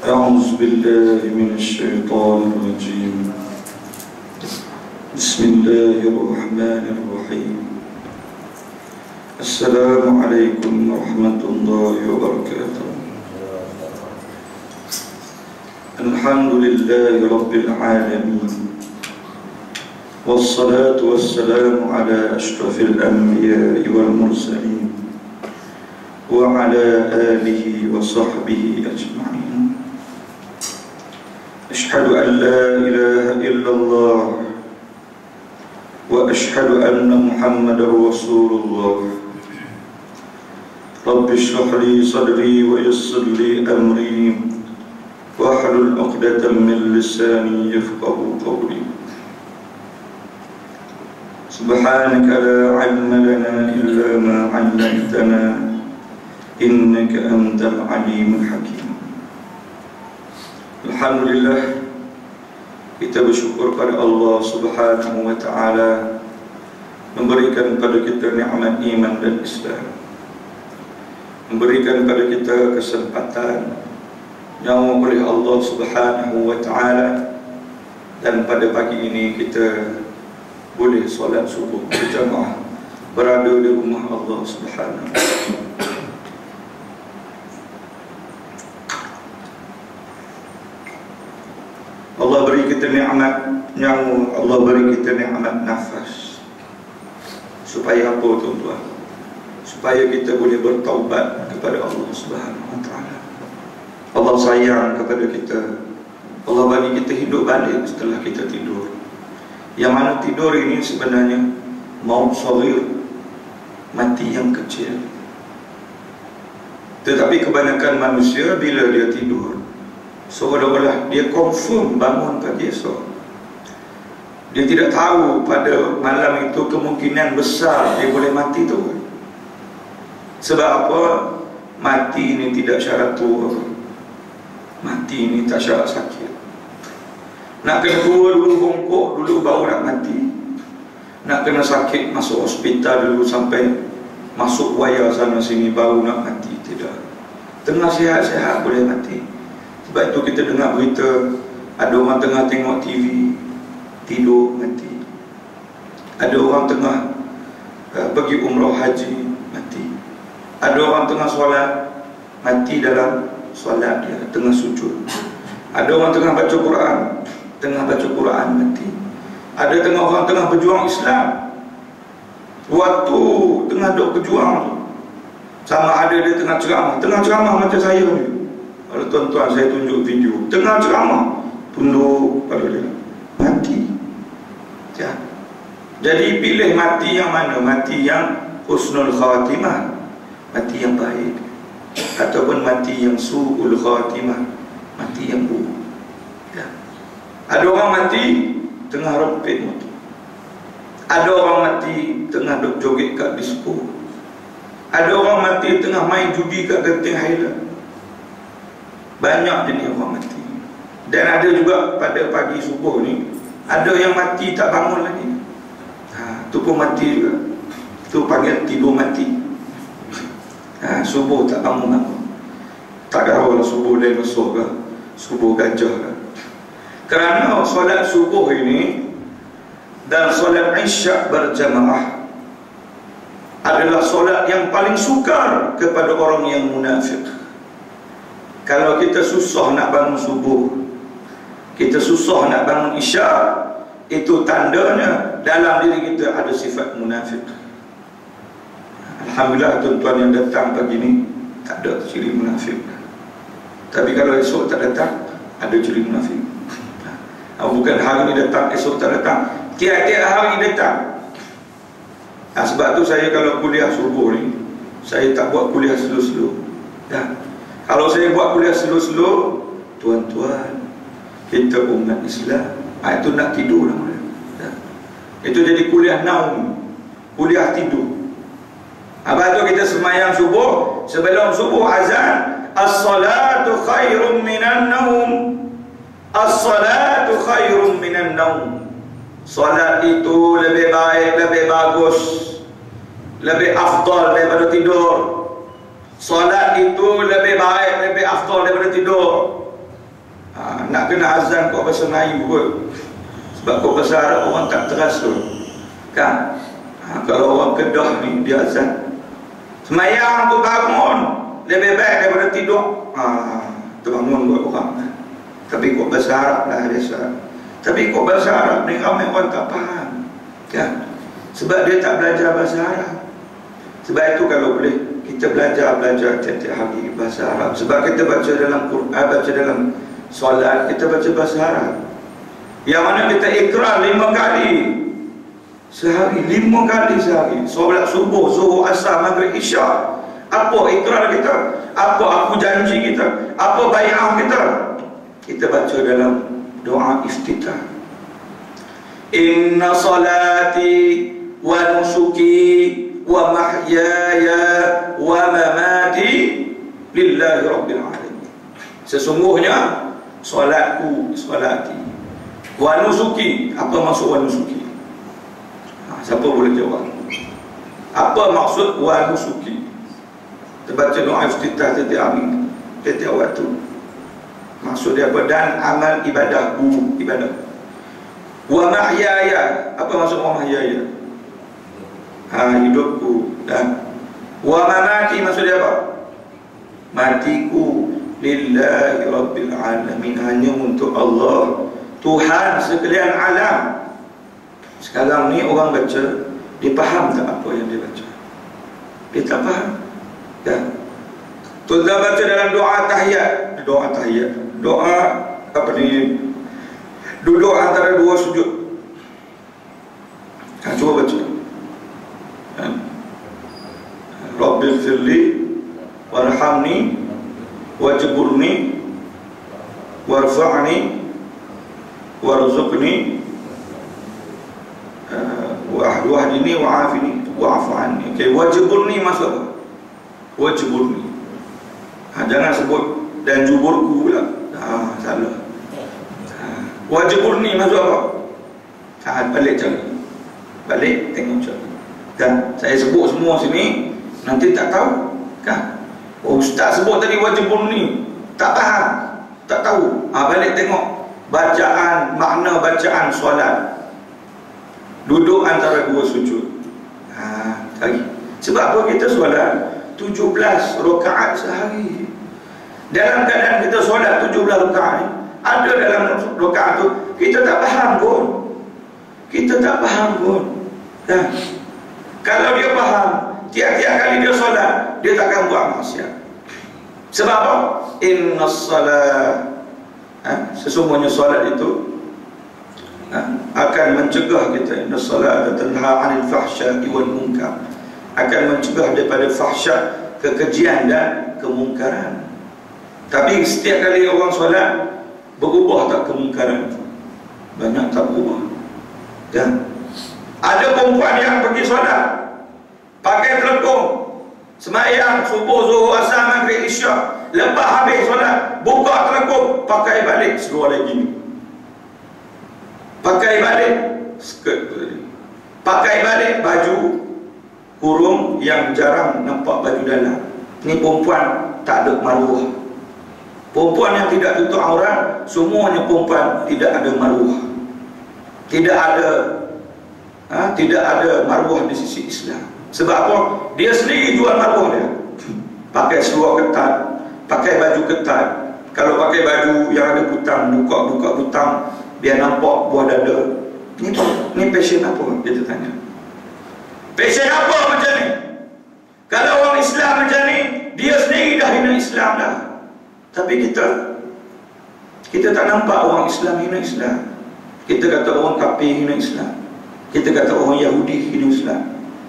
أعوذ بالله من الشيطان الرجيم. بسم الله الرحمن الرحيم. السلام عليكم ورحمة الله وبركاته. الحمد لله رب العالمين، والصلاة والسلام على أشرف الأنبياء والمرسلين وعلى آله وصحبه أجمعين. أشهد أن لا إله إلا الله وأشهد أن محمدا رسول الله. رب اشرح لي صدري ويسر لي أمري واحلل عقدة من لساني يفقهوا قولي. سبحانك لا علم لنا إلا ما علمتنا إنك أنت العليم الحكيم. Alhamdulillah, kita bersyukur pada Allah Subhanahu wa Ta'ala memberikan kepada kita nikmat iman dan Islam, memberikan kepada kita kesempatan yang oleh Allah Subhanahu wa Ta'ala, dan pada pagi ini kita boleh solat subuh berjamaah berada di rumah Allah Subhanahu wa Ta'ala. Allah beri kita nikmat nyawa, Allah beri kita nikmat nafas. Supaya apa tuan-tuan? Supaya kita boleh bertaubat kepada Allah Subhanahu wa Ta'ala. Allah sayang kepada kita. Allah bagi kita hidup balik setelah kita tidur. Yang mana tidur ini sebenarnya maut saghir, mati yang kecil. Tetapi kebanyakan manusia bila dia tidur, seolah-olah dia confirm bangun pagi esok. Dia tidak tahu pada malam itu kemungkinan besar dia boleh mati tu. Sebab apa? Mati ini tidak syarat tua. Mati ini tak syarat sakit. Nak kena tua dulu, bongkok dulu baru nak mati. Nak kena sakit masuk hospital dulu sampai masuk wayar sana sini baru nak mati. Tidak. Tengah sihat-sihat boleh mati. Sebab itu kita dengar berita ada orang tengah tengok TV tidur mati. Ada orang tengah pergi umrah haji mati. Ada orang tengah solat mati dalam solat dia, tengah sujud. Ada orang tengah baca Quran, tengah baca Quran mati. Ada tengah orang tengah berjuang Islam, waktu tengah duk berjuang, sama ada dia tengah ceramah macam saya ni. Kalau tuan-tuan saya tunjuk video tengah ceramah, tunduk pada dia, mati. Ya. Jadi pilih mati yang mana? Mati yang husnul khatimah, mati yang baik, ataupun mati yang su'ul khatimah, mati yang buruk. Ya. Ada orang mati tengah rempit motor. Ada orang mati tengah duk joget kat disco. Ada orang mati tengah main judi kat genting Highland. Banyak jenis orang mati. Dan ada juga pada pagi subuh ni, ada yang mati tak bangun lagi. Tu pun mati juga. Tu panggil tidur mati. Subuh tak bangun-bangun. Tak tahu lah subuh dinosaur ke, subuh gajah ke. Kerana solat subuh ini dan solat isyak berjamaah adalah solat yang paling sukar kepada orang yang munafik. Kalau kita susah nak bangun subuh, kita susah nak bangun isyak, itu tandanya dalam diri kita ada sifat munafik. Alhamdulillah tuan-tuan yang datang pagi ni tak ada ciri munafik. Tapi kalau esok tak datang, ada ciri munafik. Bukan hari ni datang, esok tak datang, tiap-tiap hari datang. Sebab tu saya kalau kuliah subuh ni, saya tak buat kuliah slow-slow. Kalau saya buat kuliah slow-slow, tuan-tuan, kita umat Islam, itu nak tidur lah. Itu jadi kuliah naum, kuliah tidur. Lepas tu kita semayang subuh, sebelum subuh azan, as-salatu khairun minan naum. As-salatu khairun minan naum. Salat itu lebih baik, lebih bagus, lebih afdal daripada tidur. Solat itu lebih baik, lebih afdal daripada tidur. Nak kena azan kau bahasa Melayu kot. Sebab kau bahasa Arab orang tak terasa kan. Kalau orang Kedah ni dia azan, semayang tu bangun lebih baik daripada tidur. Terbangun buat orang. Tapi kau bahasa Arab lah biasa. Tapi kau bahasa Arab ni ramai orang tak faham kan. Sebab dia tak belajar bahasa Arab. Sebab itu kalau boleh kita belajar tiap-tiap hari bahasa Arab. Sebab kita baca dalam Quran, baca dalam solat, kita baca bahasa Arab. Yang mana kita ikrar 5 kali sehari, 5 kali sehari. Solat subuh, zuhur, asar, maghrib, isyak. Apa ikrar kita? Apa aku janji kita? Apa bai'ah kita? Kita baca dalam doa iftitah. Inna salati wa nusuki wa mahyaya wa mamati lillahi rabbil alamin. Sesungguhnya solatku, solati, wa nusuki. Apa maksud wa nusuki? Siapa boleh jawab? Apa maksud wa nusuki? Terbaca doa iftitah setiap hari, setiap waktu. Maksud dia apa? Dan amal ibadahku, ibadah. Wa mahyaya. Apa maksud wa mahyaya? Hidupku. Dan wa mamati maksud dia apa? Matiku lillahi rabbil alamin. Hanya untuk Allah, Tuhan sekalian alam. Sekarang ni orang baca, dia faham tak apa yang dia baca? Dia tak faham kan? Tuan-tuan baca dalam doa tahiyat. Doa tahiyat, doa apa ni, duduk antara dua sujud. Cuba baca. Rabbil firli warhamni wajburni warfa'ni warzuqni wahdini wa'afini wa'afani. Okay, wajburni maksud apa? Wajburni. Jangan sebut dan juburku pula. Salah. Wajburni maksud apa? Balik cari. Balik tengok cari. Dan saya sebut semua sini, nanti tak tahu kan? Ustaz sebut tadi wajburni, tak faham, tak tahu. Balik tengok bacaan, makna bacaan solat. Duduk antara dua sujud. Cari. Sebab apa kita solat 17 rakaat sehari. Dalam keadaan kita solat 17 rakaat ni, ada dalam rakaat tu kita tak faham pun. Kita tak faham pun. Kalau dia faham, tiap-tiap kali dia solat, dia takkan buat maksiat. Sebab apa? Inna salat, sesungguhnya solat itu akan mencegah kita. Inna salat tanha 'anil fahsya'i wal munkar. Akan mencegah daripada fahsyat, kekejian dan kemungkaran. Tapi setiap kali orang solat, berubah tak kemungkaran? Banyak tak berubah. Dan ada perempuan yang pergi solat pakai telekung, semayang subuh, zuhur, asar, maghrib, isyak. Lepas habis solat, buka telekung, pakai balik seluar lagi ni. Pakai balik skirt tu tadi. Pakai balik baju kurung yang jarang nampak baju dalam. Ni perempuan tak ada maruah. Perempuan yang tidak tutup aurat, semuanya perempuan tidak ada maruah. Tidak ada maruah di sisi Islam. Sebab apa? Dia sendiri jual maruah dia. Pakai seluar ketat, pakai baju ketat. Kalau pakai baju yang ada butang, buka butang biar nampak buah dada. Ni passion apa? Dia tanya. Passion apa macam ni? Kalau orang Islam macam ni, dia sendiri dah hina Islam dah. Tapi kita tak nampak orang Islam hina Islam. Kita kata orang kafir hina Islam. Kita kata orang Yahudi hina Islam.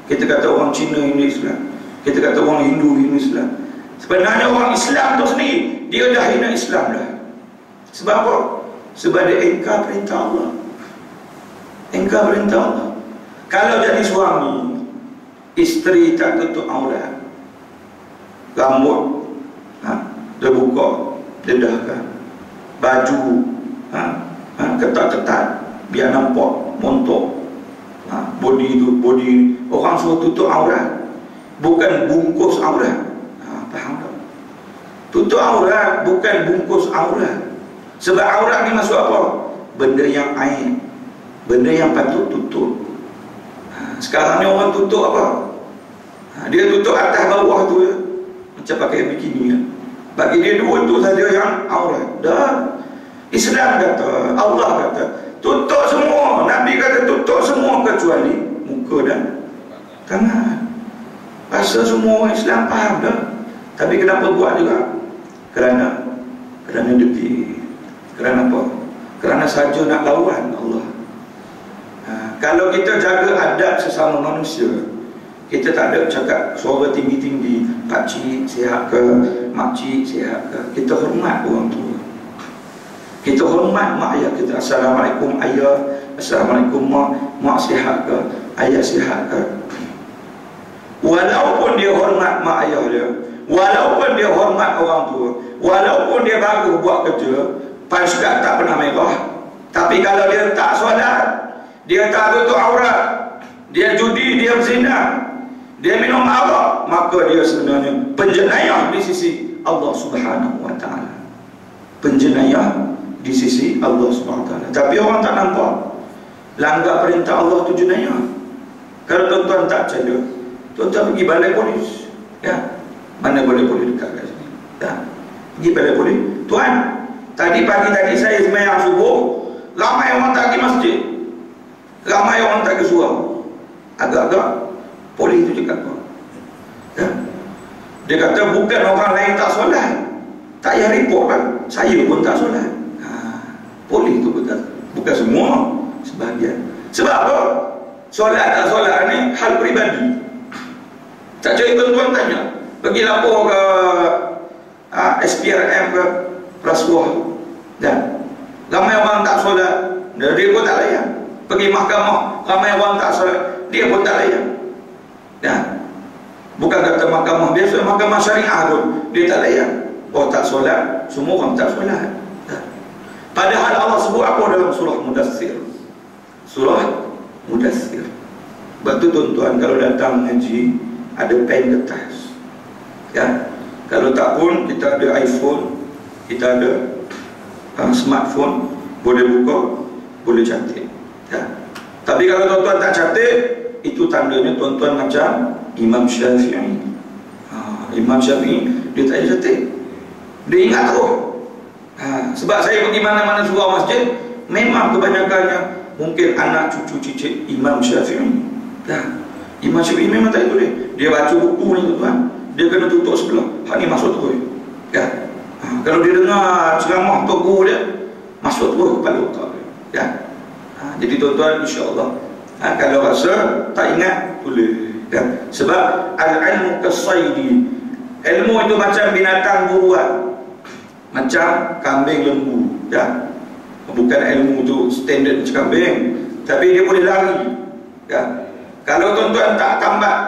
Kita kata orang Cina hina Islam. Kita kata orang Hindu hina Islam. Sebenarnya orang Islam tu sendiri, dia dah hina Islam dah. Sebab apa? Sebab dia ingkar perintah Allah. Ingkar perintah Allah. Kalau jadi suami, isteri tak tutup aurat, rambut dia buka, dedahkan, baju ketat-ketat biar nampak montok, body orang suruh tutup aurat, bukan bungkus aurat. Faham Tutup aurat bukan bungkus aurat. Sebab aurat ni masuk apa? Benda yang aib, benda yang patut tutup. Sekarang ni orang tutup apa? Dia tutup atas bawah tu ya, macam pakai bikini ya. Bagi dia dua tu saja yang aurat. Dah. Islam kata, Allah kata tutup semua. Nabi kata tutup semua kecuali muka dan tangan. Rasa semua orang Islam faham dah. Tapi kenapa buat juga? Kerana degil. Kerana apa? Kerana saja nak lawan Allah. Kalau kita jaga adab sesama manusia, kita tak ada cakap suara tinggi-tinggi, pakcik sihat ke, makcik sihat ke. Kita hormat orang tua, kita hormat mak ayah kita. Assalamualaikum ayah, assalamualaikum mak sihat ke, ayah sihat ke. Walaupun dia hormat mak ayah dia, walaupun dia hormat orang tua, walaupun dia baru buat kerja, pasukan tak pernah merah, tapi kalau dia tak solat, dia tak tutup aurat, dia judi, dia berzina, dia minum arak, maka dia sebenarnya penjenayah di sisi Allah Subhanahu wa taala. Penjenayah di sisi Allah Subhanahu wa taala. Tapi orang tak nampak. Langgar perintah Allah tu jenayah. Kalau tuan-tuan tak percaya, tuan-tuan pergi balai polis. Ya. Mana boleh polis dekat kat sini? Ya. Pergi balai polis. Tuan, tadi pagi tadi saya sembahyang subuh, ramai orang tak pergi masjid. Ramai orang tak ke surau. Agak-agak polis itu cakap apa? Ya? Dia kata bukan orang lain tak solat, tak payah report kan, saya pun tak solat. Polis itu bukan semua, sebahagian. Sebab apa? Solat tak solat ni hal peribadi. Tak cari tuan-tuan tanya, pergi lapor ke SPRM ke rasuah, dan ramai orang tak solat, dia pun tak layan. Pergi mahkamah, ramai orang tak solat, dia pun tak layan. Ya. Bukan kata mahkamah biasa, mahkamah syariah tu dia tak layan. Oh tak solat, semua orang tak solat. Ya. Padahal Allah sebut apa dalam surah Mudaththir? Surah Mudaththir. Sebab tu tuan-tuan kalau datang ngaji ada pen kertas. Ya. Kalau tak pun kita ada iPhone, kita ada smartphone, boleh buka, boleh catat. Ya. Tapi kalau tuan-tuan tak catat, itu tandanya tuan-tuan macam Imam Syafi'i. Imam Syafi'i dia tak catat, dia ingat terus. Sebab saya pergi mana-mana surau masjid, memang kebanyakannya mungkin anak cucu cicit Imam Syafi'i. Imam Syafi'i memang tak boleh. Dia baca buku ni tuan, dia kena tutup sebelah. Hak ni masuk terus. Ya. Kalau dia dengar ceramah tokoh dia, masuk terus kepala otak dia. Ya. Jadi tuan-tuan insya-Allah, kalau rasa tak ingat boleh. Ya. Sebab al-ilmu kas-saidi. Ilmu itu macam binatang buruan, macam kambing lembu. Ya. Bukan ilmu tu standard macam kambing, tapi dia boleh lari. Ya. Kalau tuan-tuan tak tambat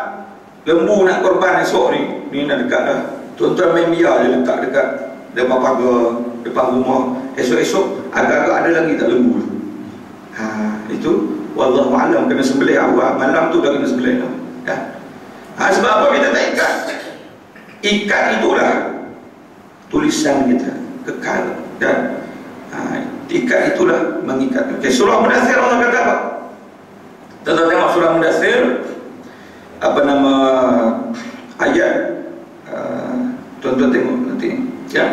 lembu nak korban esok ni nak dekat dah, tuan-tuan main biar je letak dekat depan pagar, depan rumah. Esok-esok agak-agak ada lagi tak lembu tu. Itu wallahu alam, kena sembelih awal, malam tu dah kena sembelih dah. Ya. Sebab apa kita tak ikat? Ikat itulah tulisan kita kekal. Dan ikat itulah mengikat. Okay, surah Mudaththir Allah kata apa? Tuan-tuan tengok surah Mudaththir, apa nama ayat, tuan-tuan tengok nanti. Ya.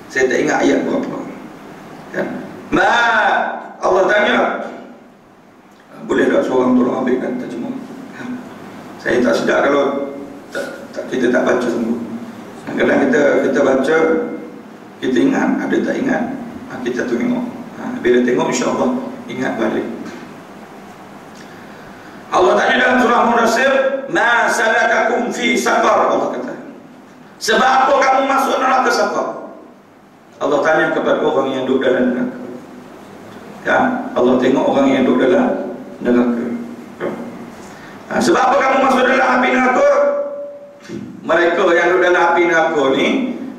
Saya tak ingat ayat berapa. Ya. Allah tanya, boleh tak seorang tolong ambilkan terjemah? Saya tak sedar kalau kita tak baca semua. Kadang kita baca, kita ingat, ada tak ingat, kita tengok. Bila tengok insya-Allah ingat balik. Allah tanya dalam surah Mudaththir, ma salakakum fi saqar, Allah kata. Sebab apa kamu masuk neraka saqar? Allah tanya kepada orang yang duduk dalam neraka. Ya, Allah tengok orang yang duduk dalam neraka. Sebab apa kamu masuk dalam api neraka? Mereka yang duduk dalam api neraka ni,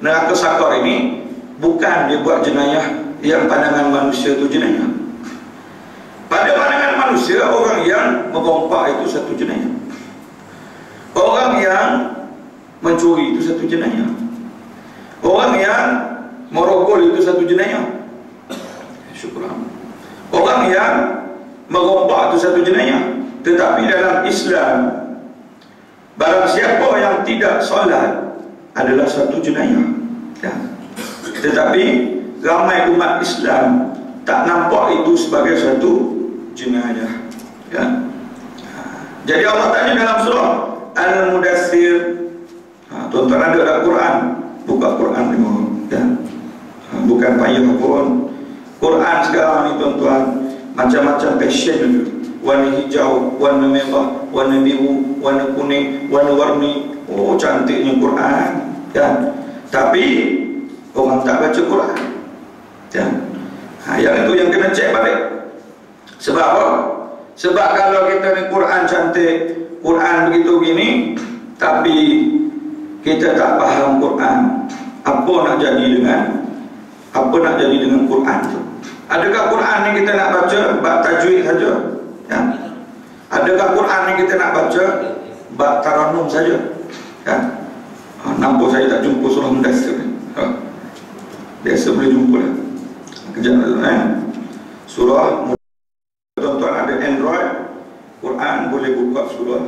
neraka saqar ini, bukan dia buat jenayah yang pandangan manusia tu jenayah. Pada pandangan manusia, orang yang merompak itu satu jenayah, orang yang mencuri itu satu jenayah, Orang yang merogol itu satu jenayah. Syukuran. Orang yang merompak itu satu jenayah. Tetapi dalam Islam, barang siapa yang tidak solat adalah satu jenayah. Ya. Tetapi ramai umat Islam tak nampak itu sebagai satu jenayah. Ya. Jadi Allah tanya dalam surah Al-Mudaththir, tuan-tuan ada dalam Quran, buka Quran tengok, ya. Bukan payah pun. Quran sekarang ni tuan-tuan macam-macam passion itu. Warna hijau, warna merah, warna biru, warna kuning, warna-warni. Oh, cantiknya Quran, ya. Tapi orang tak baca Quran, ya. Yang itu yang kena cek balik. Sebab apa? Sebab kalau kita ni Quran cantik, Quran begitu gini, tapi kita tak faham Quran, apa nak jadi dengan Quran tu? Adakah Quran ni kita nak baca bab tajwid saja? Ya. Adakah Quran ni kita nak baca bab tarannum saja? Ya. Nampak saya tak jumpa surah Mudaththir. Biasa boleh jumpa lah. Kejap lah, surah tuan-tuan ada Android Quran, boleh buka surah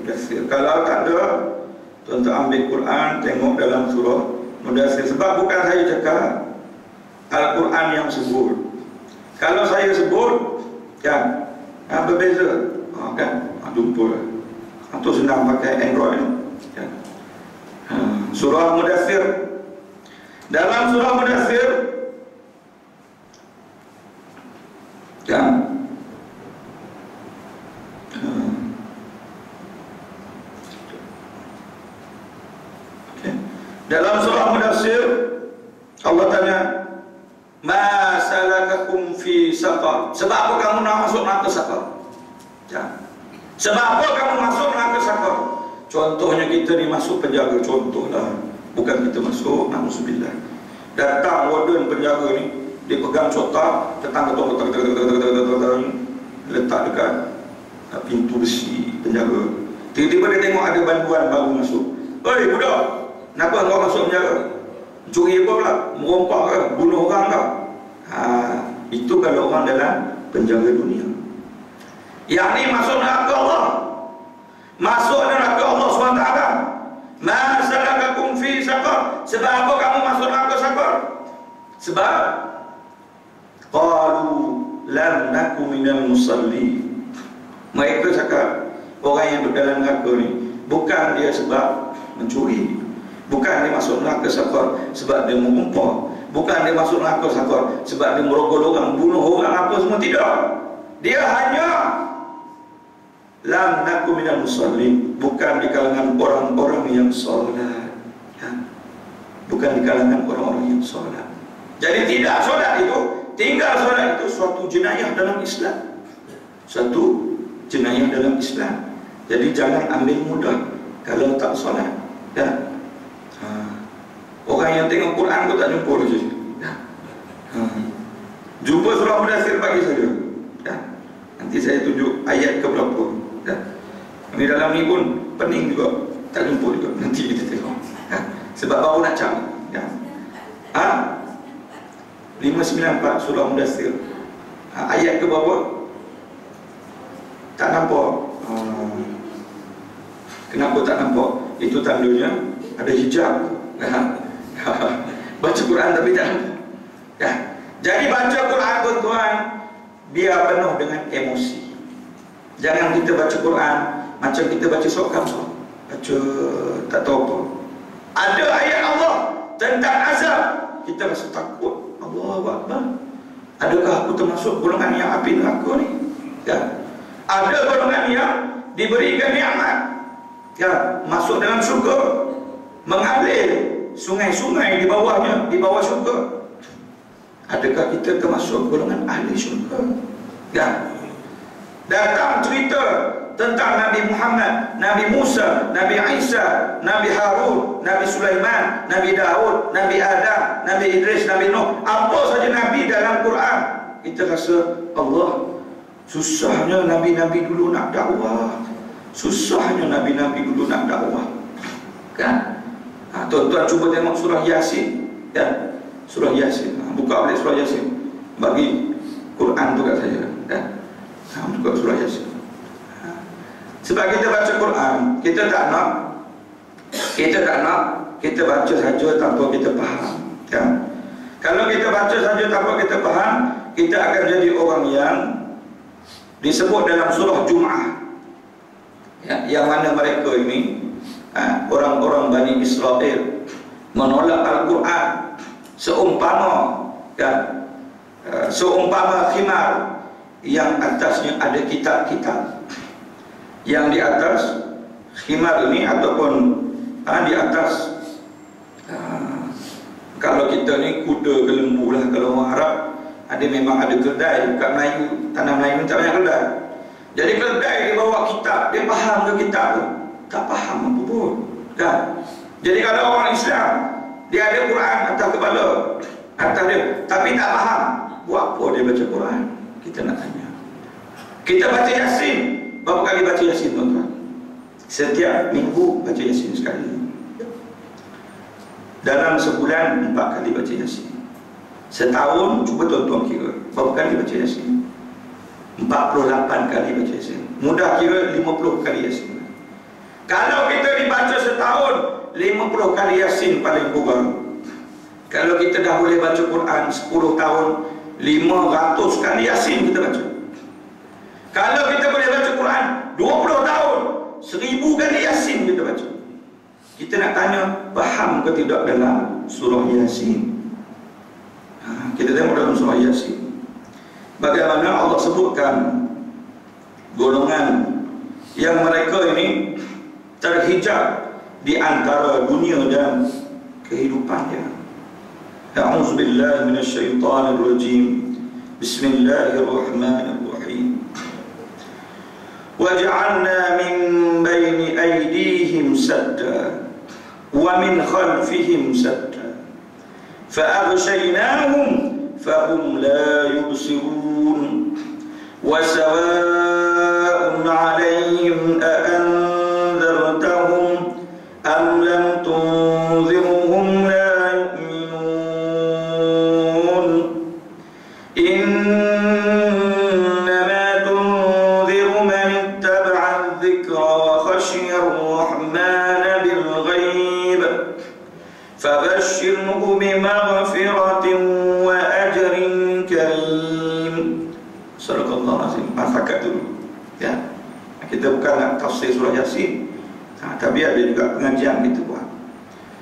Mudaththir. Kalau tak ada, tuan-tuan ambil Quran, tengok dalam surah Mudaththir. Sebab bukan saya cakap, Al-Quran yang sebut. Kalau saya sebut, kan, berbeza, kan, jumpa lah. Atau senang pakai Android, kan. Surah Mudaththir. Dalam surah Mudaththir, kan, dalam surah Mudaththir Allah tanya, ma salakakum fi saqar, sebab apa kamu nak masuk neraka saqar? Ya. Sebab apa kamu masuk neraka saqar? Contohnya kita ni masuk penjara, contohlah, bukan kita masuk, na'udzubillah. Datang warden penjara ni, dia pegang cotak, datang ketuk letak dekat pintu besi penjara. Tiba-tiba dia tengok ada bantuan baru masuk. Oi budak, kenapa kau masuk penjara? Curi apa pula? Merompak ke? Bunuh orang ke? Itu kalau orang dalam penjara dunia. Yang ni masuk neraka Allah. Masuk neraka Allah SWT. Ma salakakum fi saqar. Sebab apa kamu masuk neraka saqar? Sebab qalu lam naku minal musalli. Mereka cakap, orang yang duduk dalam neraka ni bukan dia sebab mencuri, bukan dia masuk neraka saqar sebab dia mengumpah, bukan dia masuk neraka saqar sebab dia merogol orang, bunuh orang, apa semua, tidak. Dia hanya lam naku minal musallin, bukan di kalangan orang-orang yang solat, ya. Bukan di kalangan orang-orang yang solat. Jadi tidak solat itu, tinggal solat itu suatu jenayah dalam Islam, suatu jenayah dalam Islam. Jadi jangan ambil mudah kalau tak solat, ya. Orang yang tengok Quran pun tak jumpa lagi, ya. Jumpa surah Mudaththir pagi saja, ya. Nanti saya tunjuk ayat ke berapa, ya. Ini dalam ni pun pening juga, tak jumpa juga, nanti kita tengok, ya. Sebab baru nak cari, ya. 594 surah Mudaththir, ayat ke berapa? Tak nampak. Kenapa tak nampak? Itu tandanya ada hijab. Baca Quran tapi tak nampak, ya. Jadi baca Quran tuan-tuan, biar penuh dengan emosi. Jangan kita baca Quran macam kita baca surat Kamsah, baca tak tahu apa. Ada ayat Allah tentang azab, kita rasa takut. Allahu Akbar. Adakah aku termasuk golongan yang api neraka ni? Ya. Ada golongan yang diberikan nikmat, ya, masuk dalam syurga, mengalir sungai-sungai di bawahnya, di bawah syurga. Adakah kita termasuk golongan ahli syurga? Ya. Datang cerita tentang Nabi Muhammad, Nabi Musa, Nabi Isa, Nabi Harun, Nabi Sulaiman, Nabi Daud, Nabi Adam, Nabi Idris, Nabi Nuh. Apa saja Nabi dalam Quran. Kita rasa, Allah, susahnya Nabi-Nabi dulu nak dakwah, susahnya Nabi-Nabi dulu nak dakwah, kan? Tuan-tuan cuba tengok surah Yasin, ya. Surah Yasin. Buka balik surah Yasin. Bagi Quran tu kat saya, ya. Buka surah Yasin. Sebab kita baca Quran, kita tak nak kita baca saja tanpa kita faham, ya. Kalau kita baca saja tanpa kita faham, kita akan jadi orang yang disebut dalam surah Jum'ah, ya, yang mana mereka ini orang-orang Bani Israel menolak Al-Quran seumpama, ya, seumpama khimar yang atasnya ada kitab-kitab, yang di atas khimar ini ataupun di atas kalau kita ni kuda ke lembu lah, kalau orang Arab ada, memang ada kedai kat Melayu, tanah Melayu tak banyak kedai. Jadi kedai dia bawa kitab, dia faham ke kitab tu? Tak faham apa pun, kan? Jadi kalau orang Islam dia ada Quran atas kepala, atas dia, tapi tak faham, buat apa dia baca Quran? Kita nak tanya. Kita baca Yasin, berapa kali baca Yasin, tuan-tuan? Setiap minggu baca Yasin sekali. Dalam sebulan 4 kali baca Yasin. Setahun cuba tuan-tuan kira berapa kali baca Yasin? 48 kali baca Yasin. Mudah kira 50 kali Yasin. Kalau kita dibaca setahun 50 kali Yasin paling kurang. Kalau kita dah boleh baca Quran 10 tahun, 500 kali Yasin kita baca. Kalau kita boleh baca Quran 20 tahun, 1000 kali Yasin kita baca. Kita nak tanya, faham ke tidak dalam surah Yasin? Kita tengok dalam surah Yasin, bagaimana Allah sebutkan golongan yang mereka ini terhijab di antara dunia dan kehidupannya. A'udzubillahi minasyaitonirrajim. Bismillahirrahmanirrahim. وَجَعَلْنَا مِنْ بَيْنِ أَيْدِيهِمْ سَدًّا وَمِنْ خَلْفِهِمْ سَدًّا فَأَغْشَيْنَاهُمْ فَهُمْ لَا يُبْصِرُونَ وَسَوَاءٌ عَلَيْهِمْ أَأَنذَرْتَهُمْ أَمْ لَمْ تُنذِرْهُمْ لَا يُؤْمِنُونَ إِنَّمَا تُنذِرُ مَنِ اتَّبَعَ الذِّكْرَ وَخَشِيَ الرَّحْمَنَ بِالْغَيْبِ فَبَشِّرْهُ بِمَغْفِرَةٍ وَأَجْرٍ كَرِيمٍ. Sadaqallahu azim. Mafakat dulu, ya. Kita bukan nak tafsir surah Yasin, tapi ada juga pengajian kita buat.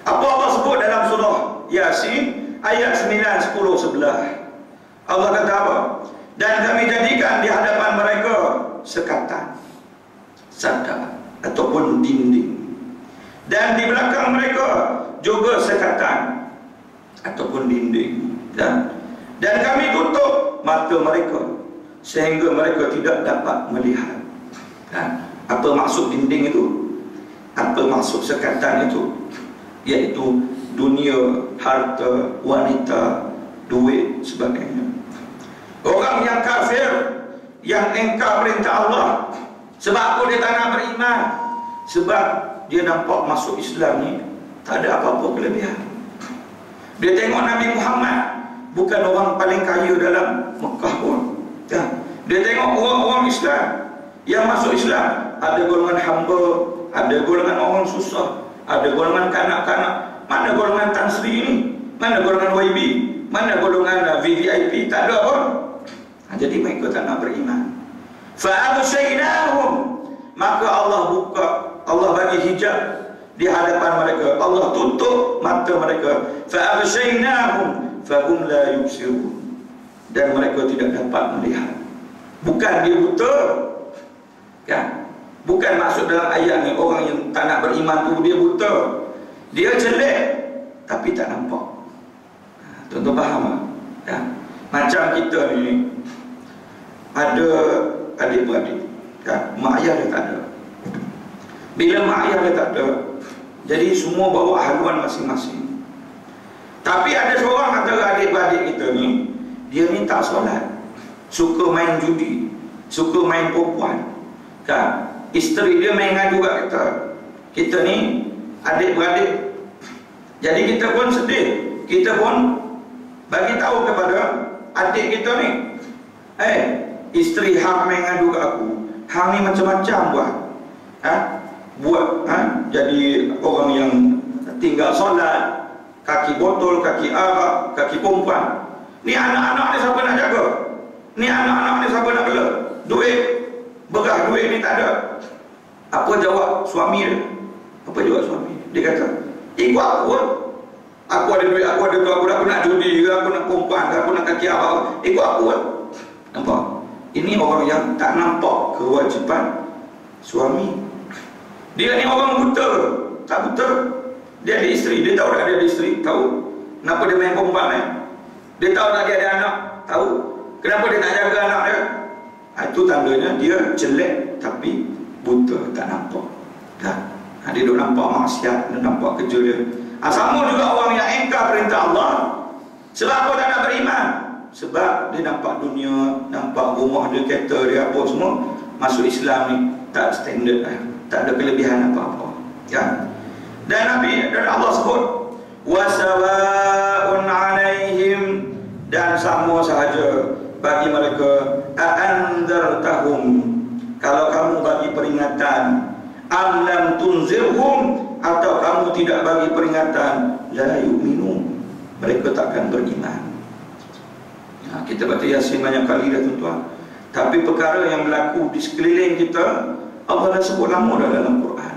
Apa Allah sebut dalam surah Yasin ayat 9, 10, 11? Allah kata apa? Dan kami jadikan di hadapan mereka sekatan, sadar ataupun dinding, dan di belakang mereka juga sekatan ataupun dinding, dan kami tutup mata mereka sehingga mereka tidak dapat melihat. Apa maksud dinding itu? Apa maksud sekatan itu? Iaitu dunia, harta, wanita, duit, sebagainya. Orang yang kafir, yang engkar perintah Allah, sebab apa dia tak nak beriman? Sebab dia nampak masuk Islam ni tak ada apa-apa kelebihan. Dia tengok Nabi Muhammad bukan orang paling kaya dalam Mekah pun, ya. Dia tengok orang-orang Islam yang masuk Islam, ada golongan hamba, ada golongan orang susah, ada golongan kanak-kanak. Mana golongan Tan Sri ini? Mana golongan YB? Mana golongan VVIP? Tak ada pun. Jadi mereka tak nak beriman. Fa'aghshaynahum, maka Allah buka, Allah bagi hijab di hadapan mereka, Allah tutup mata mereka. Fa'aghshaynahum fahum la yubsirun, dan mereka tidak dapat melihat. Bukan dia buta, kan? Bukan maksud dalam ayat ni orang yang tak nak beriman tu dia buta. Dia jelek tapi tak nampak. Tuan-tuan faham tak? Ya? Macam kita ni ada adik-beradik, kan? Mak ayah dia tak ada. Bila mak ayah dia tak ada, jadi semua bawa haluan masing-masing. Tapi ada seorang antara adik-beradik kita ni, dia ni tak solat, suka main judi, suka main perempuan, kan? Isteri dia main ngadu kat kita. Kita ni adik-beradik Jadi kita pun sedih, kita pun bagi tahu kepada adik kita ni, isteri hang main ngadu ke aku, hang ni macam-macam buat, jadi orang yang tinggal solat, kaki botol, kaki arak, kaki perempuan. Ni anak-anak ni siapa nak jaga? Ni anak-anak ni siapa nak bela? Duit, berah duit ni tak ada. Apa jawab suami dia? Apa jawab suami? Dia kata, ikut aku lah. Aku ada duit, aku ada tu, aku nak judi ke, aku nak perempuan ke, aku nak kaki arak, ikut aku lah. Nampak? Ini orang yang tak nampak kewajipan suami. Dia ni orang buta, tak buta. Dia ada isteri, dia tahu tak dia ada isteri? Tahu. Kenapa dia main perempuan ni? Dia tahu tak dia ada anak? Tahu. Kenapa dia tak jaga anak dia? Itu tandanya dia jelek tapi buta, tak nampak. Dia duk nampak maksiat, dia nampak kerja dia. Sama juga orang yang engkar perintah Allah. Sebab apa tak nak beriman? Sebab dia nampak dunia, nampak rumah dia, kereta dia, apa semua. Masuk Islam ni tak standard lah, tak ada kelebihan apa-apa. Dan Nabi dan Allah sebut wasawa'un 'alaihim, dan sama sahaja bagi mereka, a'anzartahum, kalau kamu bagi peringatan, am lam tunzirhum, atau kamu tidak bagi peringatan, la yu'minun, mereka takkan beriman. Kita baca Yasin banyak kali dah tuan-tuan, tapi perkara yang berlaku di sekeliling kita Allah dah sebut lama dah dalam Quran.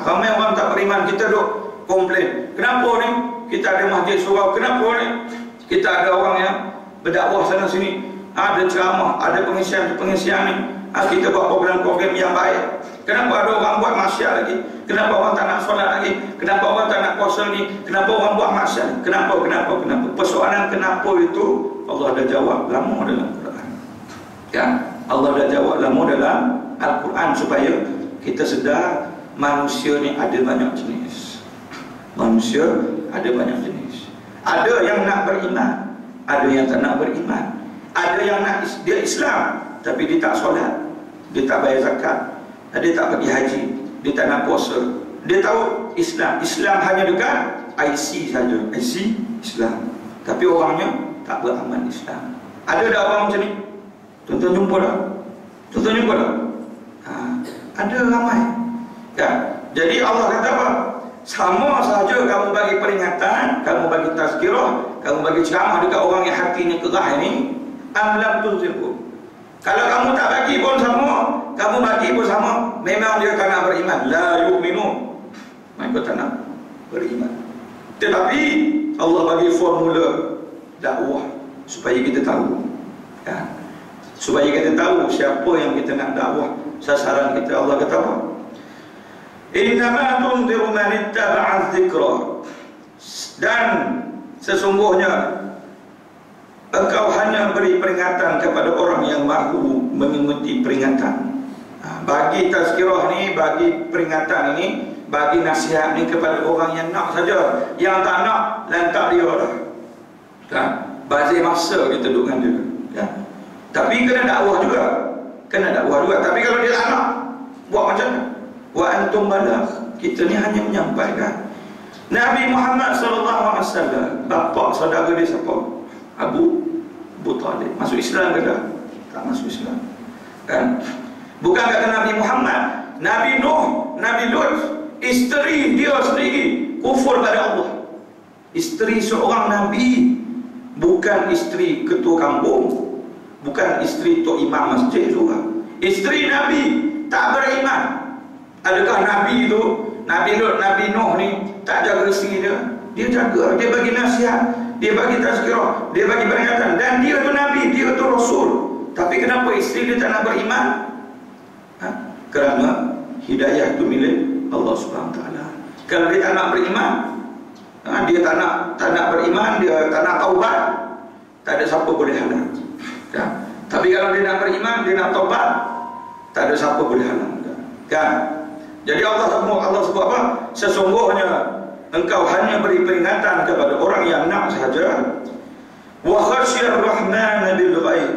Ramai orang tak beriman, kita duk komplain, kenapa ni kita ada masjid surau, kenapa ni kita ada orang yang berdakwah sana sini, ada ceramah, ada pengisian ni, kita buat program-program yang baik, kenapa ada orang buat maksiat lagi, kenapa orang tak nak solat lagi, kenapa orang tak nak puasa lagi, kenapa orang buat maksiat, kenapa persoalan kenapa itu Allah dah jawab lama dalam Quran. Allah dah jawab lama dalam Al-Quran supaya kita sedar manusia ni ada banyak jenis. Manusia ada banyak jenis. Ada yang nak beriman, ada yang tak nak beriman. Ada yang nak dia Islam tapi dia tak solat, dia tak bayar zakat, dia tak pergi haji, dia tak nak puasa. Dia tahu Islam hanya dekat IC saja, IC Islam, tapi orangnya tak beramal Islam. Ada tak orang macam ni? Tuan-tuan jumpa tak? Tuan-tuan jumpa tak? Ada ramai. Jadi Allah kata apa? Sama sahaja kamu bagi peringatan, kamu bagi tazkirah, kamu bagi ceramah dekat orang yang hatinya kerah ini, am lam tunzirhum. Kalau kamu tak bagi pun sama, kamu bagi pun sama, memang dia tak nak beriman, la yu'minun, mereka tak nak beriman. Tetapi Allah bagi formula dakwah supaya kita tahu, supaya kita tahu siapa yang kita nak dakwah, sasaran kita. Allah kata apa? Innama tunziru man ittaba'a dzikra, dan sesungguhnya engkau hanya beri peringatan kepada orang yang mahu mengikuti peringatan. Bagi tazkirah ni, bagi peringatan ini, bagi nasihat ni kepada orang yang nak saja. Yang tak nak, lantak dia lah. Bazir masa kita duduk dengan dia. Tapi kena dakwah juga. Tapi kalau dia tak nak, buat macam mana? Wa antum balagh, kita ni hanya menyampaikan. Nabi Muhammad SAW, bapa saudara dia siapa? Abu Talib. Masuk Islam ke tak? Tak masuk Islam. Bukan kata Nabi Muhammad, Nabi Nuh, Nabi Lut, isteri dia sendiri kufur pada Allah. Isteri seorang Nabi, bukan isteri ketua kampung, bukan isteri tok imam masjid juga. Isteri Nabi tak beriman. Adakah Nabi itu, Nabi Lut, Nabi Nuh ni tak jaga isteri dia? Dia jaga, dia bagi nasihat, dia bagi tazkirah, dia bagi peringatan, dan dia tu Nabi, dia tu Rasul. Tapi kenapa isteri dia tak nak beriman? Kerana hidayah itu milik Allah SWT. Kalau dia tak nak beriman, dia tak nak beriman, dia tak nak taubat, tak ada siapa boleh halang. Tapi kalau dia nak beriman, dia nak taubat, tak ada siapa boleh halang. Jadi Allah sebut apa? Sesungguhnya engkau hanya beri peringatan kepada orang yang nak sahaja. Wa khasyir rahman bil ghaib,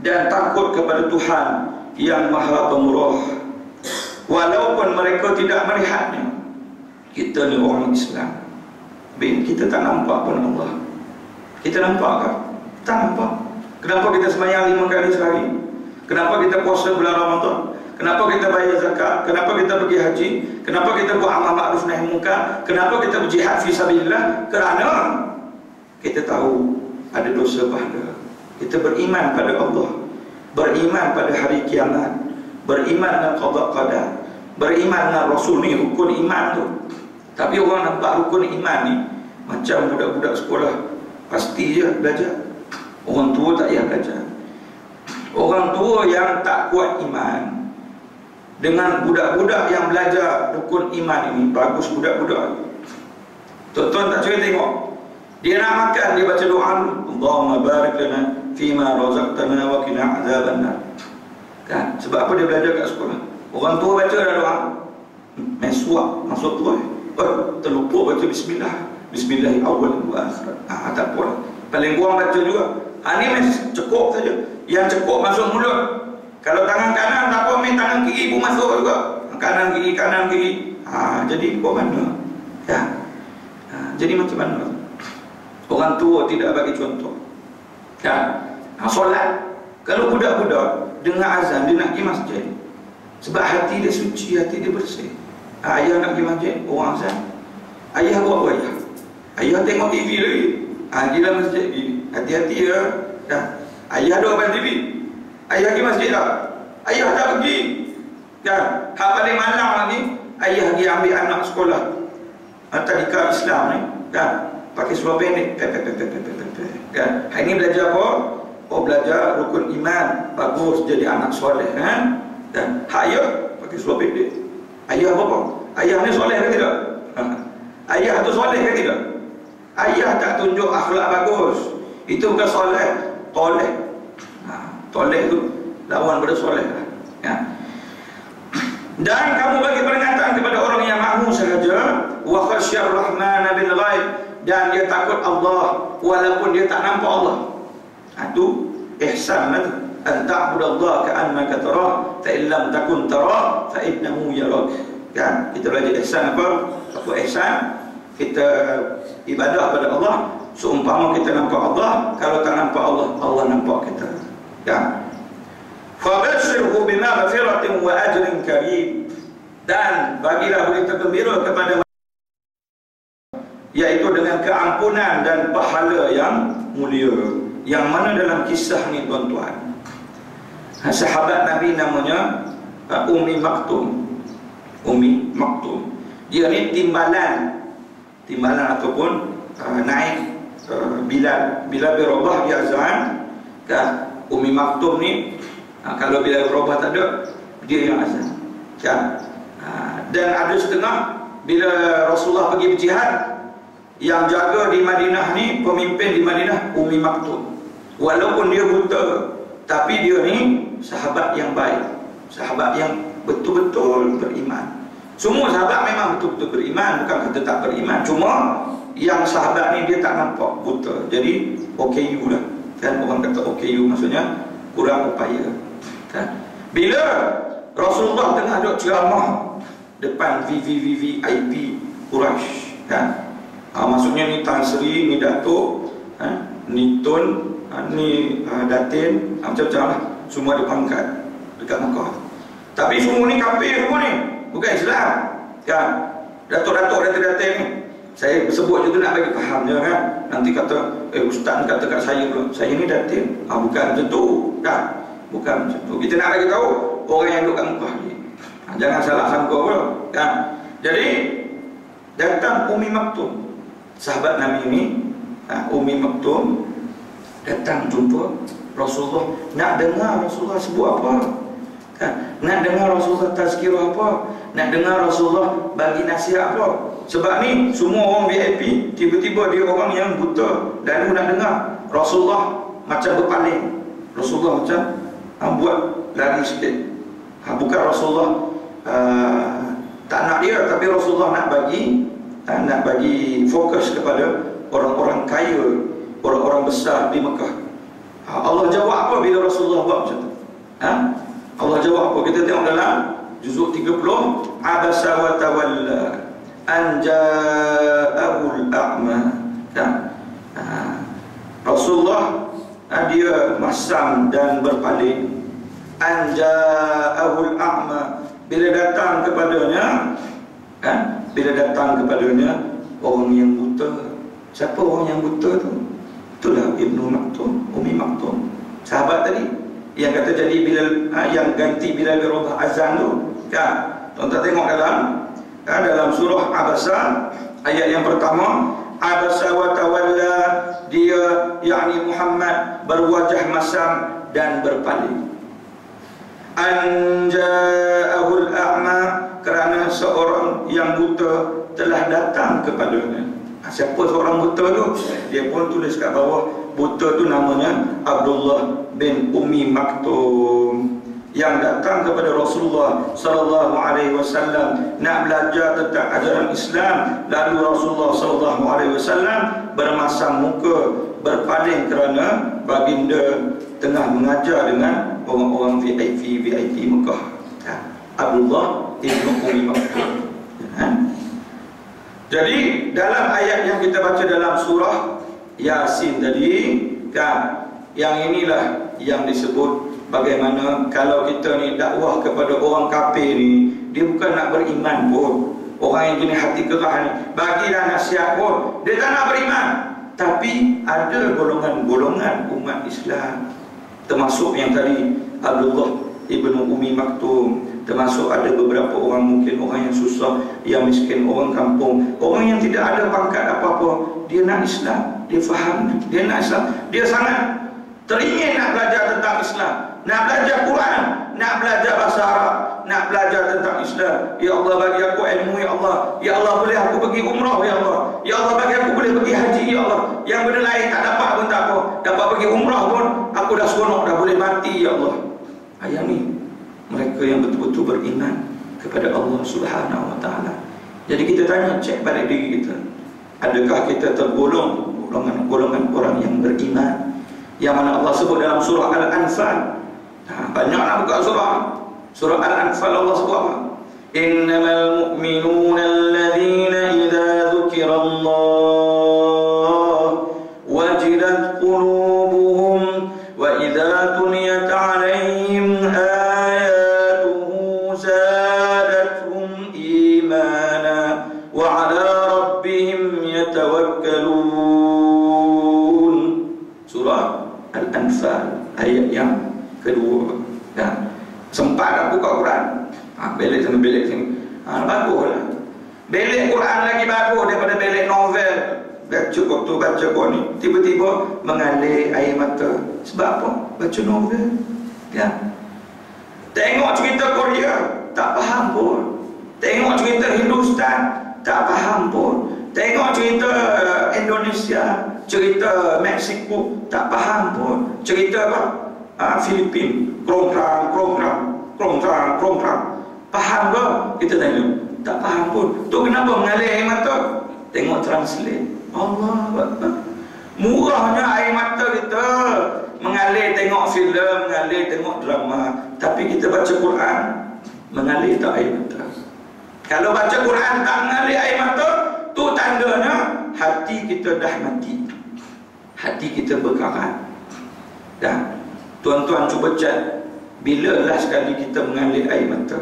dan takut kepada Tuhan yang Maha Pemurah, walaupun mereka tidak melihatnya. Kita ni orang Islam, Kita tak nampak pun Allah. Kita nampak kan? Tak nampak. Kenapa kita sembahyang 5 kali sehari? Kenapa kita puasa bulan Ramadan? Kenapa kita bayar zakat? Kenapa kita pergi haji? Kenapa kita buat amal ma'ruf nahi munkar? Kenapa kita berjihad fi sabilillah? Kerana kita tahu ada dosa pahala. Kita beriman pada Allah, beriman pada hari kiamat, beriman dengan qada qadar, beriman dengan Rasul ni, rukun iman tu. Tapi orang nampak rukun iman ni macam budak-budak sekolah, pasti je belajar. Orang tua tak payah belajar. Orang tua yang tak kuat iman dengan budak-budak yang belajar rukun iman ini, bagus budak-budak. Tuan-tuan tak cuba tengok, dia nak makan, dia baca doa, Allahumma barik lana fima razaqtana wa qina azabannar. Kan? Sebab apa dia belajar kat sekolah? Orang tua baca dah doa, meswak masuk tua, terlupa baca bismillah. Bismillah awal wa akhir. Tak apa. Paling kurang baca juga. Ni cukup saja. Yang cukup masuk mulut. Kalau tangan kanan tak apa, main tangan kiri pun masuk juga. Kanan kiri, kanan kiri. Jadi buat mana? Ya. Jadi macam mana? Orang tua tidak bagi contoh. Ya. Solat. Kalau budak-budak dengar azan, dia nak pergi masjid. Sebab hati dia suci, hati dia bersih. Ayah nak pergi masjid, orang azan. Ayah buat apa ayah? Ayah tengok TV lagi. Gila masjid gini. Hati-hati ya. Dah. Ayah ada apa TV? Ayah pergi masjid tak? Ayah tak pergi. Kan? Hak paling malang lagi, ayah pergi ambil anak sekolah tadika Islam ni, kan? Pakai seluar pendek. Kan? Hari ni belajar apa? Oh, belajar rukun iman. Bagus jadi anak soleh, kan? Dan ayah pakai seluar pendek. Ayah apa? Ayah ni soleh ke tidak? Ayah tu soleh ke tidak? Ayah tak tunjuk akhlak bagus, itu bukan soleh, toleh. Toleh tu lawan pada soleh. Ya. Dan kamu bagi peringatan kepada orang yang makmum sahaja, wa khasyar rahman bil ghaib, dan dia takut Allah walaupun dia tak nampak Allah. Itu ihsan lah tu. An ta'budallaha ka'annaka tarah, fa in lam takun tarah fa innahu yarak. Kan? Kita belajar ihsan apa? Apa ihsan? Kita ibadah pada Allah seumpama kita nampak Allah. Kalau tak nampak Allah, Allah nampak kita. Ya. Fabashirhu bima ghafiratin wa ajrin karim, dan bagilah berita gembira kepada yaitu dengan keampunan dan pahala yang mulia. Yang mana dalam kisah ni tuan-tuan, sahabat Nabi namanya Ummi Maktum. Ummi Maktum, dia ni timbalan ataupun naik Bilal bin Rabah dia azan. Kan? Ummi Maktum ni kalau Bilal bin Rabah tak ada, dia yang azan. Kan? Dan ada setengah bila Rasulullah pergi berjihad, yang jaga di Madinah ni, pemimpin di Madinah Ummi Maktum. Walaupun dia buta, tapi dia ni sahabat yang baik, sahabat yang betul-betul beriman. Semua sahabat memang betul-betul beriman, bukan kata tak beriman. Cuma yang sahabat ni dia tak nampak, buta. Jadi OKU lah. Kan? Orang kata OKU maksudnya kurang upaya. Kan? Bila Rasulullah tengah duduk ceramah depan VIP Quraisy, kan? Maksudnya ni Tan Sri, ni Datuk, ni Tun, ni Datin, macam-macam lah. Semua ada pangkat dekat Mekah. Tapi semua ni kafir semua ni, bukan Islam. Kan? Datuk-datuk Datin ni, saya sebut je tu nak bagi faham je, kan? Nanti kata ustaz ni kata kat saya pula, saya ni Datin. Bukan macam tu, kan? Bukan macam tu. Kita nak bagi tahu orang yang duduk kat Mekah ni, jangan salah sangka pula, kan? Jadi datang Ummi Maktum, sahabat Nabi ni, Ummi Maktum datang jumpa Rasulullah, nak dengar Rasulullah sebut apa, kan? Nak dengar Rasulullah tazkirah apa, nak dengar Rasulullah bagi nasihat apa. Sebab ni semua orang VIP, tiba-tiba dia orang yang buta, dan nak dengar Rasulullah macam berpaling. Rasulullah macam buat lari sikit. Bukan Rasulullah tak nak dia, tapi Rasulullah nak bagi fokus kepada orang-orang kaya, orang-orang besar di Mekah. Allah jawab apa bila Rasulullah buat macam tu? Allah jawab apa? Kita tengok dalam juzuk 30, Abasa wa tawalla anja'ahul a'ma. Kan? Rasulullah dia masam dan berpaling. Anja'ahul a'ma, bila datang kepadanya, kan? Bila datang kepadanya orang yang buta. Siapa orang yang buta tu? Itulah Ibnu Maktum, Umi Maktum, sahabat tadi yang kata jadi bila yang ganti bila berubah azan tu. Kan? Tuan-tuan tengok dalam surah Abasa ayat yang pertama, Abasa wa tawalla, dia yakni Muhammad berwajah masam dan berpaling. Anja'ahul a'ma, kerana seorang yang buta telah datang kepadanya. Siapa seorang buta tu? Dia pun tulis kat bawah, buta tu namanya Abdullah bin Umi Maktum, yang datang kepada Rasulullah sallallahu alaihi wasallam nak belajar tentang ajaran Islam. Lalu Rasulullah sallallahu alaihi wasallam bermasam muka, berpaling kerana baginda tengah mengajar dengan orang-orang VIP Mekah. Abdullah bin Umi Maktum. Jadi dalam ayat yang kita baca dalam surah Yasin tadi, kan, yang inilah yang disebut bagaimana kalau kita ni dakwah kepada orang kafir ni, dia bukan nak beriman pun. Orang yang jenis hati keras ni, bagilah nasihat pun, dia tak nak beriman. Tapi ada golongan-golongan umat Islam, termasuk yang tadi Abdullah ibnu Umi Maktum, termasuk ada beberapa orang, mungkin orang yang susah, yang miskin, orang kampung, orang yang tidak ada pangkat apa-apa, dia nak Islam, dia faham, dia nak Islam, dia sangat teringin nak belajar tentang Islam, nak belajar Quran, nak belajar bahasa Arab, nak belajar tentang Islam. Ya Allah, bagi aku ilmu, ya Allah. Ya Allah, boleh aku pergi umrah, ya Allah. Ya Allah, bagi aku boleh pergi haji, ya Allah. Yang benda lain tak dapat pun tak apa, dapat pergi umrah pun aku dah seronok, dah boleh mati, ya Allah. Ayat ni mereka yang betul-betul beriman kepada Allah Subhanahu wa taala. Jadi kita tanya, cek balik diri kita, adakah kita tergolong golongan orang yang beriman, yang mana Allah sebut dalam surah Al-Anfal. Banyak nak buka surah Al-Anfal. Allah sebut apa? Innamal mu'minuna alladhina idza dzukirallah wajilat qulubuhum wa idza tuliyat 'alaihim ayatuhu zadatuhum imana wa 'ala rabbihim yatawakkalun. Surah Al-Anfal ayat yang kedua. Sempat aku buka Quran, belik sini, baguslah. Belik Quran lagi bagus daripada belik novel. Baca kau ni tiba-tiba mengalir air mata. Sebab apa? Baca novel, ya. Tengok cerita Korea, tak faham pun. Tengok cerita Hindustan, tak faham pun. Tengok cerita Indonesia, cerita Meksiko, tak faham pun. Cerita apa? Filipin, krong-krang. Faham ke? Kita tanya, tak faham pun. Tu kenapa mengalir air mata? Tengok translate. Allah Akbar. Murahnya air mata kita mengalir tengok filem, mengalir tengok drama. Tapi kita baca Quran, mengalir tak air mata? Kalau baca Quran tak mengalir air mata, tu tandanya hati kita dah mati, hati kita berkarat. Dan tuan-tuan cuba cek, bila last sekali kita mengalir air mata?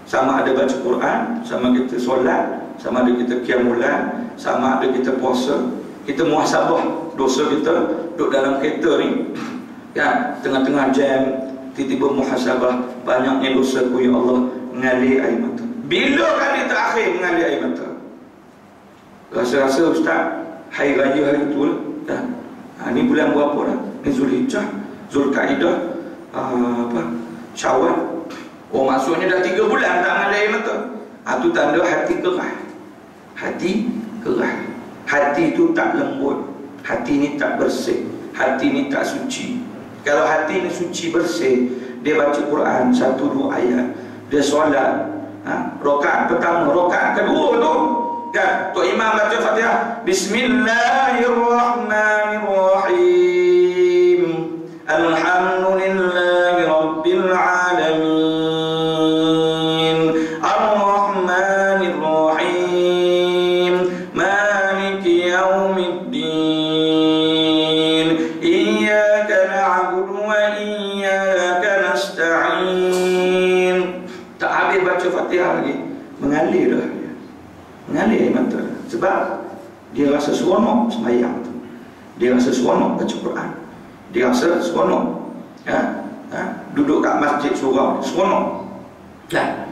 Sama ada baca Quran, sama kita solat, sama ada kita qiyamulan, sama ada kita puasa, kita muhasabah dosa kita, duduk dalam kereta ni, kan, tengah-tengah jam, tiba-tiba muhasabah, banyaknya dosaku, ya Allah, mengalir air mata. Bila kali terakhir mengalir air mata? Rasa-rasa Ustaz, hari raya hari tu dah. Ni bulan berapa dah? Ni Zulhijjah, Zulkaidah, Syawal. Oh, maksudnya dah 3 bulan tak mengalir air mata. Itu tanda hati keras. Hati keras. Hati itu tak lembut. Hati ni tak bersih. Hati ni tak suci. Kalau hati ni suci, bersih, dia baca Quran 1-2 ayat, dia solat, rakaat pertama, rakaat kedua tu, kan, Tok Imam baca Fatihah, Bismillahirrahmanirrahim, Alhamdulillahi Rabbil Alamin, Ar-Rahmanirrahim, Sebab dia rasa seronok sembahyang tu, dia rasa seronok baca Quran, dia rasa seronok duduk kat masjid surau, seronok kan?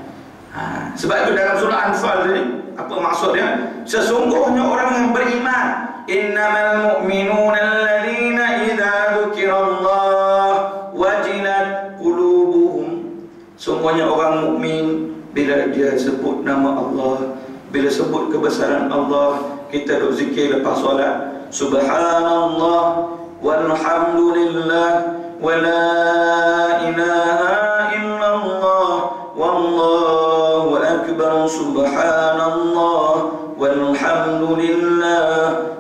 Sebab itu dalam surah Anfal tadi, apa maksud dia? Sesungguhnya orang yang beriman, innamal mu'minuna alladhina idza dzukirallah wajilat qulubuhum. Sungguhnya orang mukmin bila dia sebut nama Allah, bila sebut kebesaran Allah, kita duk zikir lepas solat, subhanallah walhamdulillah wa la ilaha illallah wallahu akbar, subhanallah walhamdulillah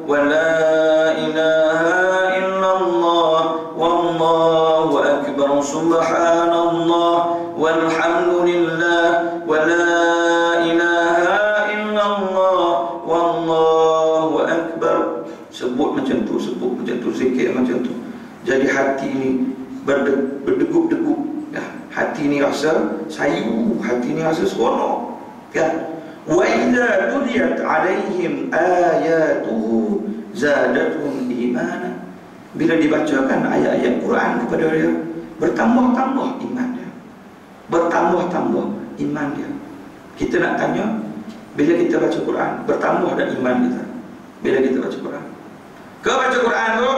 wa la ilaha illallah wallahu akbar, subhanallah walhamdulillah wa la ilaha illallah wallahu akbar. Sebut macam tu, sebut macam tu, zikir macam tu. Jadi hati ini berdegup-degup ya. Hati ini rasa sayu, hati ini rasa seronok kan. Wa idza tuliyat alaihim ayatuhu zadatuhum imana. Bila dibacakan ayat-ayat Quran kepada dia, bertambah-tambah iman dia, bertambah-tambah iman dia. Kita nak tanya, bila kita baca Quran, bertambah dan iman kita bila kita baca Quran? Ke baca Quran tu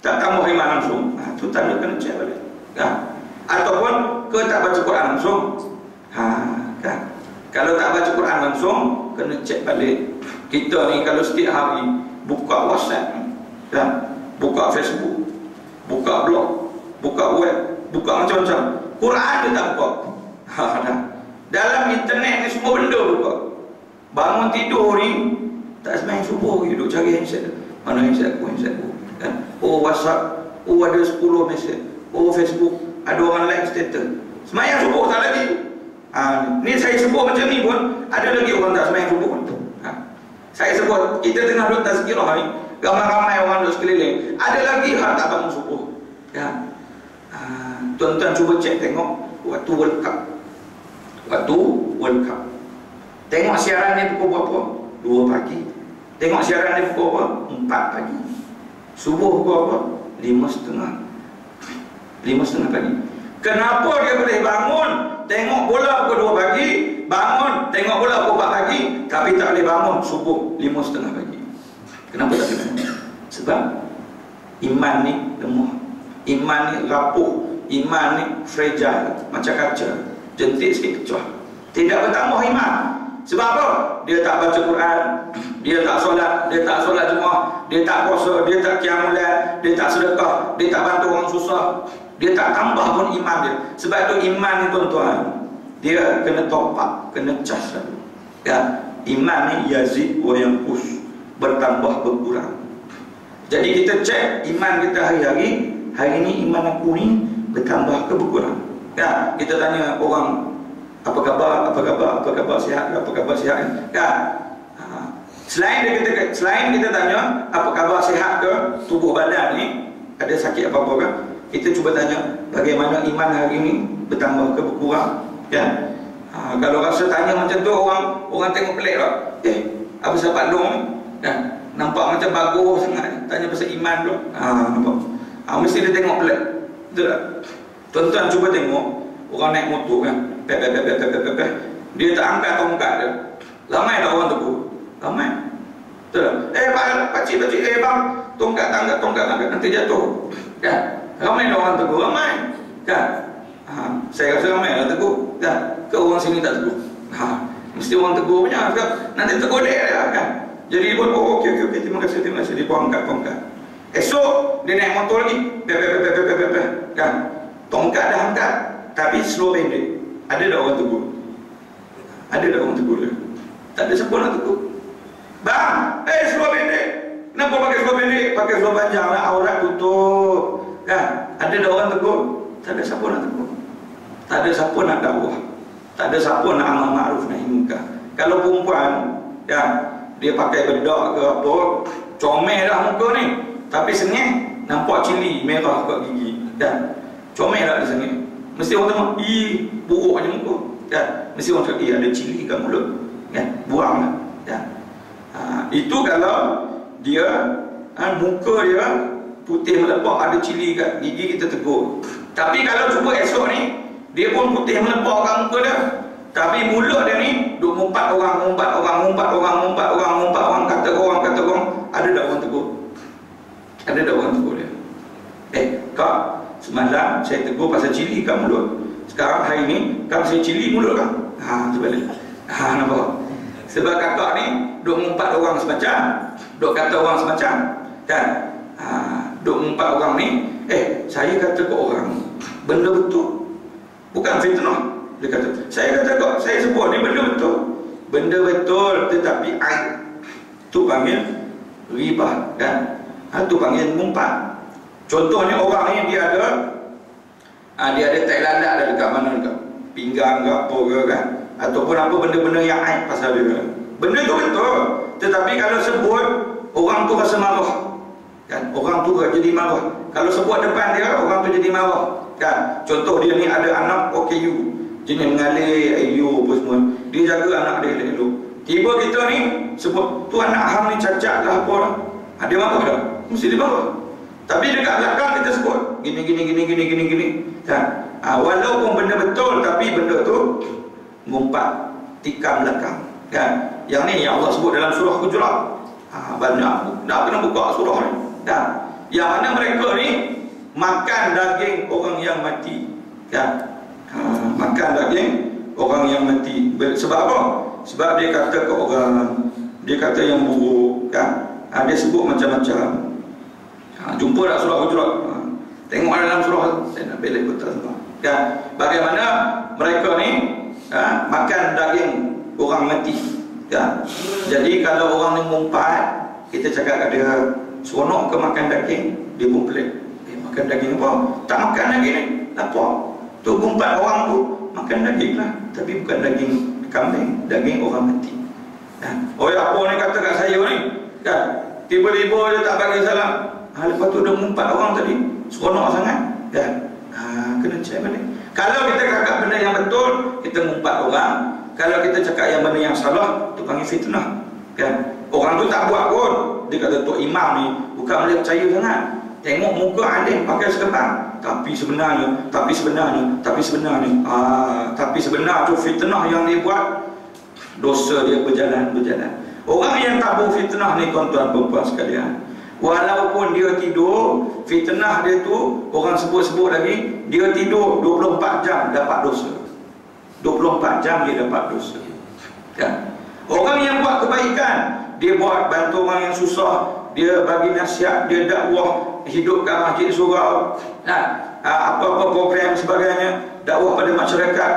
tak tambah iman langsung, tu tanda kena cek balik kan? Ataupun ke tak baca Quran langsung, kan? Kalau tak baca Quran langsung, kena cek balik. Kita ni kalau setiap hari buka WhatsApp kan, buka Facebook, buka blog, buka web, buka macam-macam, Quran dia tak buka. Dalam internet ni semua benda buka. Bangun tidur ni tak sembahyang subuh lagi, duduk cari handset. Mana handset aku kan? Oh WhatsApp, oh ada 10 mesej, oh Facebook ada orang like status. Sembahyang subuh tak lagi. Ni saya sebut macam ni pun ada lagi orang tak sembahyang subuh pun. Saya sebut kita tengah duduk tazkirah ni, ramai-ramai orang duduk sekeliling, ada lagi hal tak bangun subuh kan? Tuan-tuan cuba cek tengok waktu World Cup, waktu World Cup, tengok siaran ni pukul berapa? 2 pagi. Tengok siaran ni pukul berapa? 4 pagi. Subuh pukul berapa? 5.30. 5.30 pagi. Kenapa dia boleh bangun tengok bola pukul 2 pagi, bangun tengok bola pukul 4 pagi, tapi tak boleh bangun subuh 5.30 pagi? Kenapa tak boleh? Sebab iman ni lemah, iman ni rapuh, iman ni fragile, macam kaca, jentik sikit pecah, tidak bertambah iman. Sebab apa? Dia tak baca Quran, dia tak solat, dia tak solat Jumaat, dia tak puasa, dia tak qiyamul lail, dia tak sedekah, dia tak bantu orang susah, dia tak tambah pun iman dia. Sebab itu iman ni tuan-tuan, dia kena top up, kena cas dulu ya. Iman ni yazid wa yanqus, bertambah berkurang. Jadi kita cek iman kita hari-hari. Hari ni iman aku ni bertambah ke berkurang ya. Kita tanya orang, apa khabar, apa khabar, apa khabar, sihat, apa khabar, sihat kan? Selain kita tanya apa khabar, sihat ke, tubuh badan ni ada sakit apa-apa kan, kita cuba tanya bagaimana iman hari ni, bertambah ke berkurang kan? Kalau rasa tanya macam tu, orang tengok pelik lah, apa sebab long ni kan? Nampak macam bagus sangat, tanya pasal iman tu, nampak? Mesti dia tengok pelik, betul tak? Tuan-tuan cuba tengok orang naik motor kan, dia tak angkat tongkat dia, ramai tak orang tegur? Ramai, betul tak? Pakcik, bang, tongkat angkat, nanti jatuh kan? Ramai tak orang tegur? Ramai kan? Saya rasa ramai lah tegur kan? Ke orang sini tak tegur? Mesti orang tegur punya kan? Nanti tegur dia kan? Jadi dia pun, oh okey, terima kasih, dia pun angkat tongkat. Esok dia naik motor lagi, kan? Tongkat dah angkat, tapi slow pendek. Ada tak orang tegur? Ada tak orang tegur dia? Tak ada siapa nak tegur. Bang, slow pendek. Kenapa pakai slow pendek? Pakai slow panjang lah, aurat tutup kan? Ada tak orang tegur? Tak ada siapa nak tegur. Tak ada siapa nak dakwah. Tak ada siapa nak amal ma'ruf nahi munkar. Kalau perempuan ya, dia pakai bedak ke apa, comel dah muka ni, tapi sengih, nampak cili merah kat gigi kan? Comel tak dia sengih. Mesti orang tengok, buruk je muka kan? Mesti orang cakap, ada cili kat mulut kan? Buang lah kan? Itu kalau dia muka dia putih melepak, ada cili kat gigi, kita tegur. Tapi kalau cuba esok ni dia pun putih melepak kat muka dia, tapi mulut dia ni duk ngumpat orang, kata orang, ada tak orang tegur? Ada tak orang tegur dia? Kak, semalam saya tegur pasal cili kat mulut, sekarang hari ni kau saya cili mulut kan? Terbalik. Nampak? Sebab kakak ni duk ngumpat orang semacam, duk kata orang semacam, kan? Duk ngumpat orang ni, saya kata ke orang benda betul, bukan fitnah. Dia kata, saya kata kok, saya sebut ni benda betul, tetapi aib, tu panggil ribah, kan? Tu panggil ngumpat. Contohnya orang ni dia ada tai lalat dah dekat mana, dekat pinggang ke apa ke, kan? Ataupun apa benda-benda yang aib pasal dia. Benda tu betul, tetapi kalau sebut, orang tu rasa marah, kan? Orang tu jadi marah. Kalau sebut depan dia, orang tu jadi marah, kan? Contoh dia ni ada anak OKU, jenis mengalir, IU apa semua, dia jaga anak dia elok. Tiba kita ni sebut tu anak hang ni cacat lah apa lah, dia marah tak? Mesti dia marah. Tapi dekat belakang kita sebut gini, kan? Walaupun benda betul, tapi benda tu ngumpat, tikam belakang, kan? Yang ni yang Allah sebut dalam surah Hujurat. Banyak dah kena buka surah ni, kan? Yang mana mereka ni makan daging orang yang mati, kan? Makan daging orang yang mati. Sebab apa? Sebab dia kata ke orang, dia kata yang buruk, kan? Dia sebut macam-macam. Jumpa tak surah Hujurat? Tengok dalam surah, saya nak belik betul semua, kan? Bagaimana mereka ni makan daging orang mati, kan? Jadi kalau orang ni ngumpat, kita cakap kat dia, seronok ke makan daging? Dia pun pelik, makan daging apa? Tak makan daging ni, apa? Tu ngumpat orang tu makan daging lah, tapi bukan daging kambing, daging orang mati, kan? Apa ni kata kat saya ni, kan? Tiba-tiba dia tak bagi salam, lepas tu dia ngumpat orang tadi, seronok sangat, kan? Kena cek balik. Kalau kita cakap benda yang betul, kita ngumpat orang. Kalau kita cakap yang benda yang salah, itu panggil fitnah, kan? Orang tu tak buat pun, dia kata Tok Imam ni bukan boleh percaya sangat, tengok muka alim pakai serban, tapi sebenarnya tu fitnah yang dia buat, dosa dia berjalan. Orang yang tabur fitnah ni, tuan-tuan perempuan sekalian, walaupun dia tidur, fitnah dia tu orang sebut lagi, dia tidur 24 jam dapat dosa. 24 jam dia dapat dosa, kan? Orang yang buat kebaikan, dia buat bantu orang yang susah, dia bagi nasihat, dia dakwah, hidupkan masjid surau, apa-apa program sebagainya, dakwah pada masyarakat,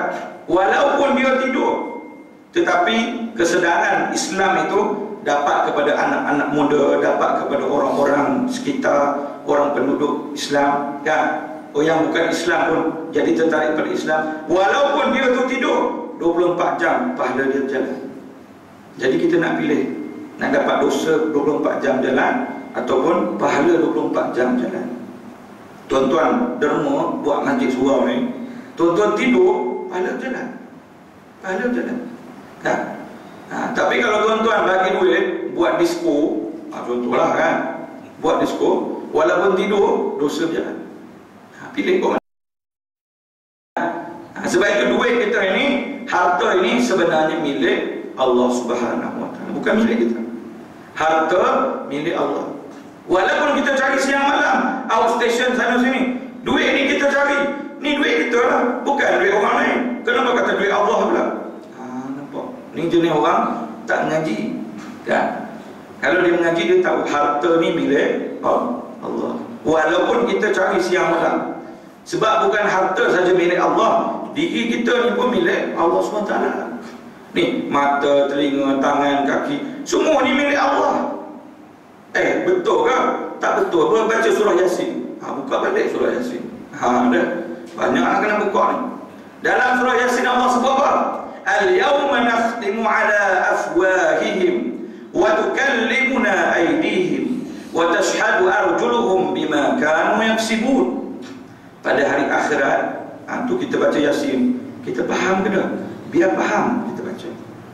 walaupun dia tidur, tetapi kesedaran Islam itu dapat kepada anak-anak muda, dapat kepada orang-orang sekitar, orang penduduk Islam, kan? Yang bukan Islam pun jadi tertarik pada Islam, walaupun dia tu tidur 24 jam, pahala dia berjalan. Jadi kita nak pilih, nak dapat dosa 24 jam jalan ataupun pahala 24 jam jalan. Tuan-tuan derma buat masjid surau ni, tuan-tuan tidur, pahala berjalan, kan? Tapi kalau tuan-tuan bagi duit buat disko, contohlah, kan, buat disko, walaupun tidur, dosa berjalan. Pilih kau mana. Sebab itu duit kita ini, harta ini sebenarnya milik Allah Subhanahu Wa Taala, bukan milik kita. Harta milik Allah. Walaupun kita cari siang malam, outstation sana sini, duit ni kita cari, ni duit kita lah, bukan duit orang lain. Kenapa kata duit Allah pula? Nampak? Ni jenis orang tak mengaji, kan? Kalau dia mengaji, dia tahu harta ni milik Allah. Walaupun kita cari siang malam, sebab bukan harta saja milik Allah, diri kita ni pun milik Allah SWT. Ni mata, telinga, tangan, kaki, semua ni milik Allah. Betul ke? Tak betul. Baca surah Yasin. Buka balik surah Yasin. Ada banyak nak kena buka ni. Dalam surah Yasin Allah sebut apa? Al-yawma nakhtimu ala afwahihim wa tukallimuna aydihim wa tashhadu arjuluhum bima kanu yaksibun. Pada hari akhirat, tu kita baca Yasin, kita faham ke tak? Biar faham kita baca,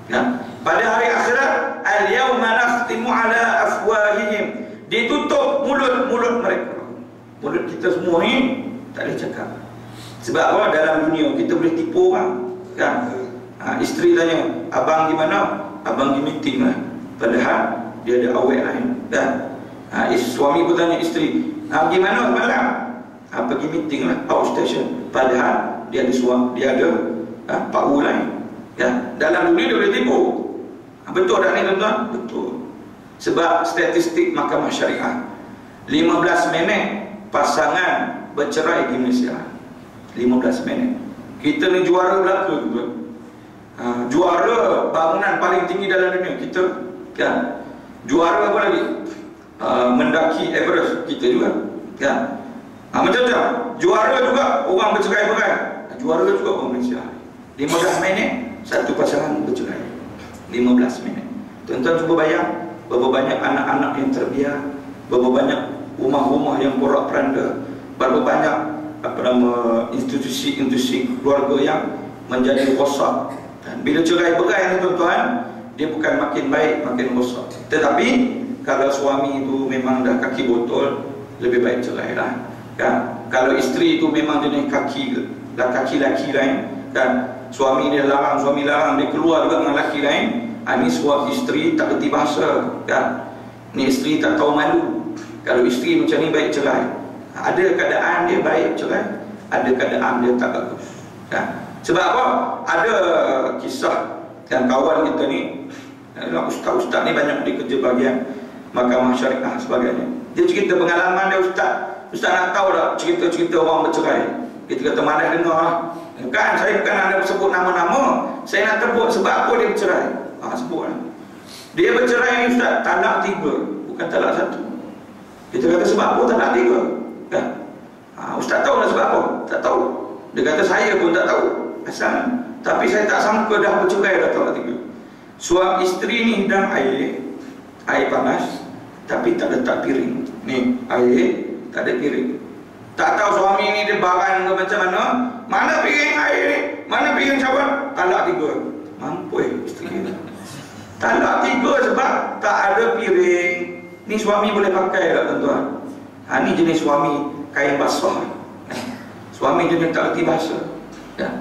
kan? pada hari akhirat, al-yawma nakhtimu ala afwahihim, ditutup mulut mereka. Mulut kita semua ni tak boleh cakap. Sebab apa? Dalam dunia kita boleh tipu orang, kan? Isteri tanya, abang di mana? Abang di meeting lah. Padahal dia ada awet lain, kan? Suami pun tanya isteri, pergi mana semalam? Pergi meeting lah, outstation. Padahal dia ada pakwu lain, ya. Dalam dunia dia boleh tipu. Betul tak ni tuan-tuan? Betul. Sebab statistik Mahkamah Syariah, 15 minit pasangan bercerai di Malaysia. 15 minit. Kita ni juara belaka, tuan. Juara bangunan paling tinggi dalam dunia kita, kan? Juara apa lagi? Mendaki Everest kita juga, kan? Macam-macam. Juara juga orang bercerai-berai. Juara juga orang Malaysia. 15 minit satu pasangan bercerai. 15 minit. Tuan-tuan cuba bayang berapa banyak anak-anak yang terbiar, berapa banyak rumah-rumah yang porak-poranda, berapa banyak institusi keluarga yang menjadi rosak. Dan bila cerai-berai ni tuan-tuan, dia bukan makin baik, makin rosak. Tetapi kalau suami itu memang dah kaki botol, lebih baik cerai lah, kan? Kalau isteri itu memang jenis kaki laki lain, kan? Suami dia larang, suami larang, dia keluar juga dengan laki lain. Ini suami isteri tak berti bahasa, kan? Ni isteri tak tahu malu. Kalau isteri macam ni baik cerai. Ada keadaan dia baik cerai, ada keadaan dia tak bagus, kan? Sebab apa? Ada kisah, kan, kawan kita ni, ustaz ni banyak di kerja bahagian Mahkamah Syariah sebagainya. Dia cerita pengalaman dia, ustaz nak tahu tak cerita-cerita orang bercerai. Kita kata mana dengar, kan? Saya bukan ada sebut nama-nama, saya nak tebuk sebab apa dia bercerai. Sebut lah. Dia bercerai ni ustaz, talak 3, bukan talak 1. Kita kata sebab apa talak 3, kan? Ustaz tahu tak sebab apa? Tak tahu. Dia kata saya pun tak tahu asal, tapi saya tak sangka dah bercerai dah talak 3. Suami isteri ni hidang air panas, tapi tak letak piring. Ni air, tak ada piring. Tak tahu suami ni dia barang ke macam mana. Mana piring air ni? Mana piring cawan? Talak 3. Mampu isteri ni. Talak 3 sebab tak ada piring. Ni suami boleh pakai tak tuan-tuan? Ni jenis suami kain basah. Suami jenis tak erti bahasa, ya.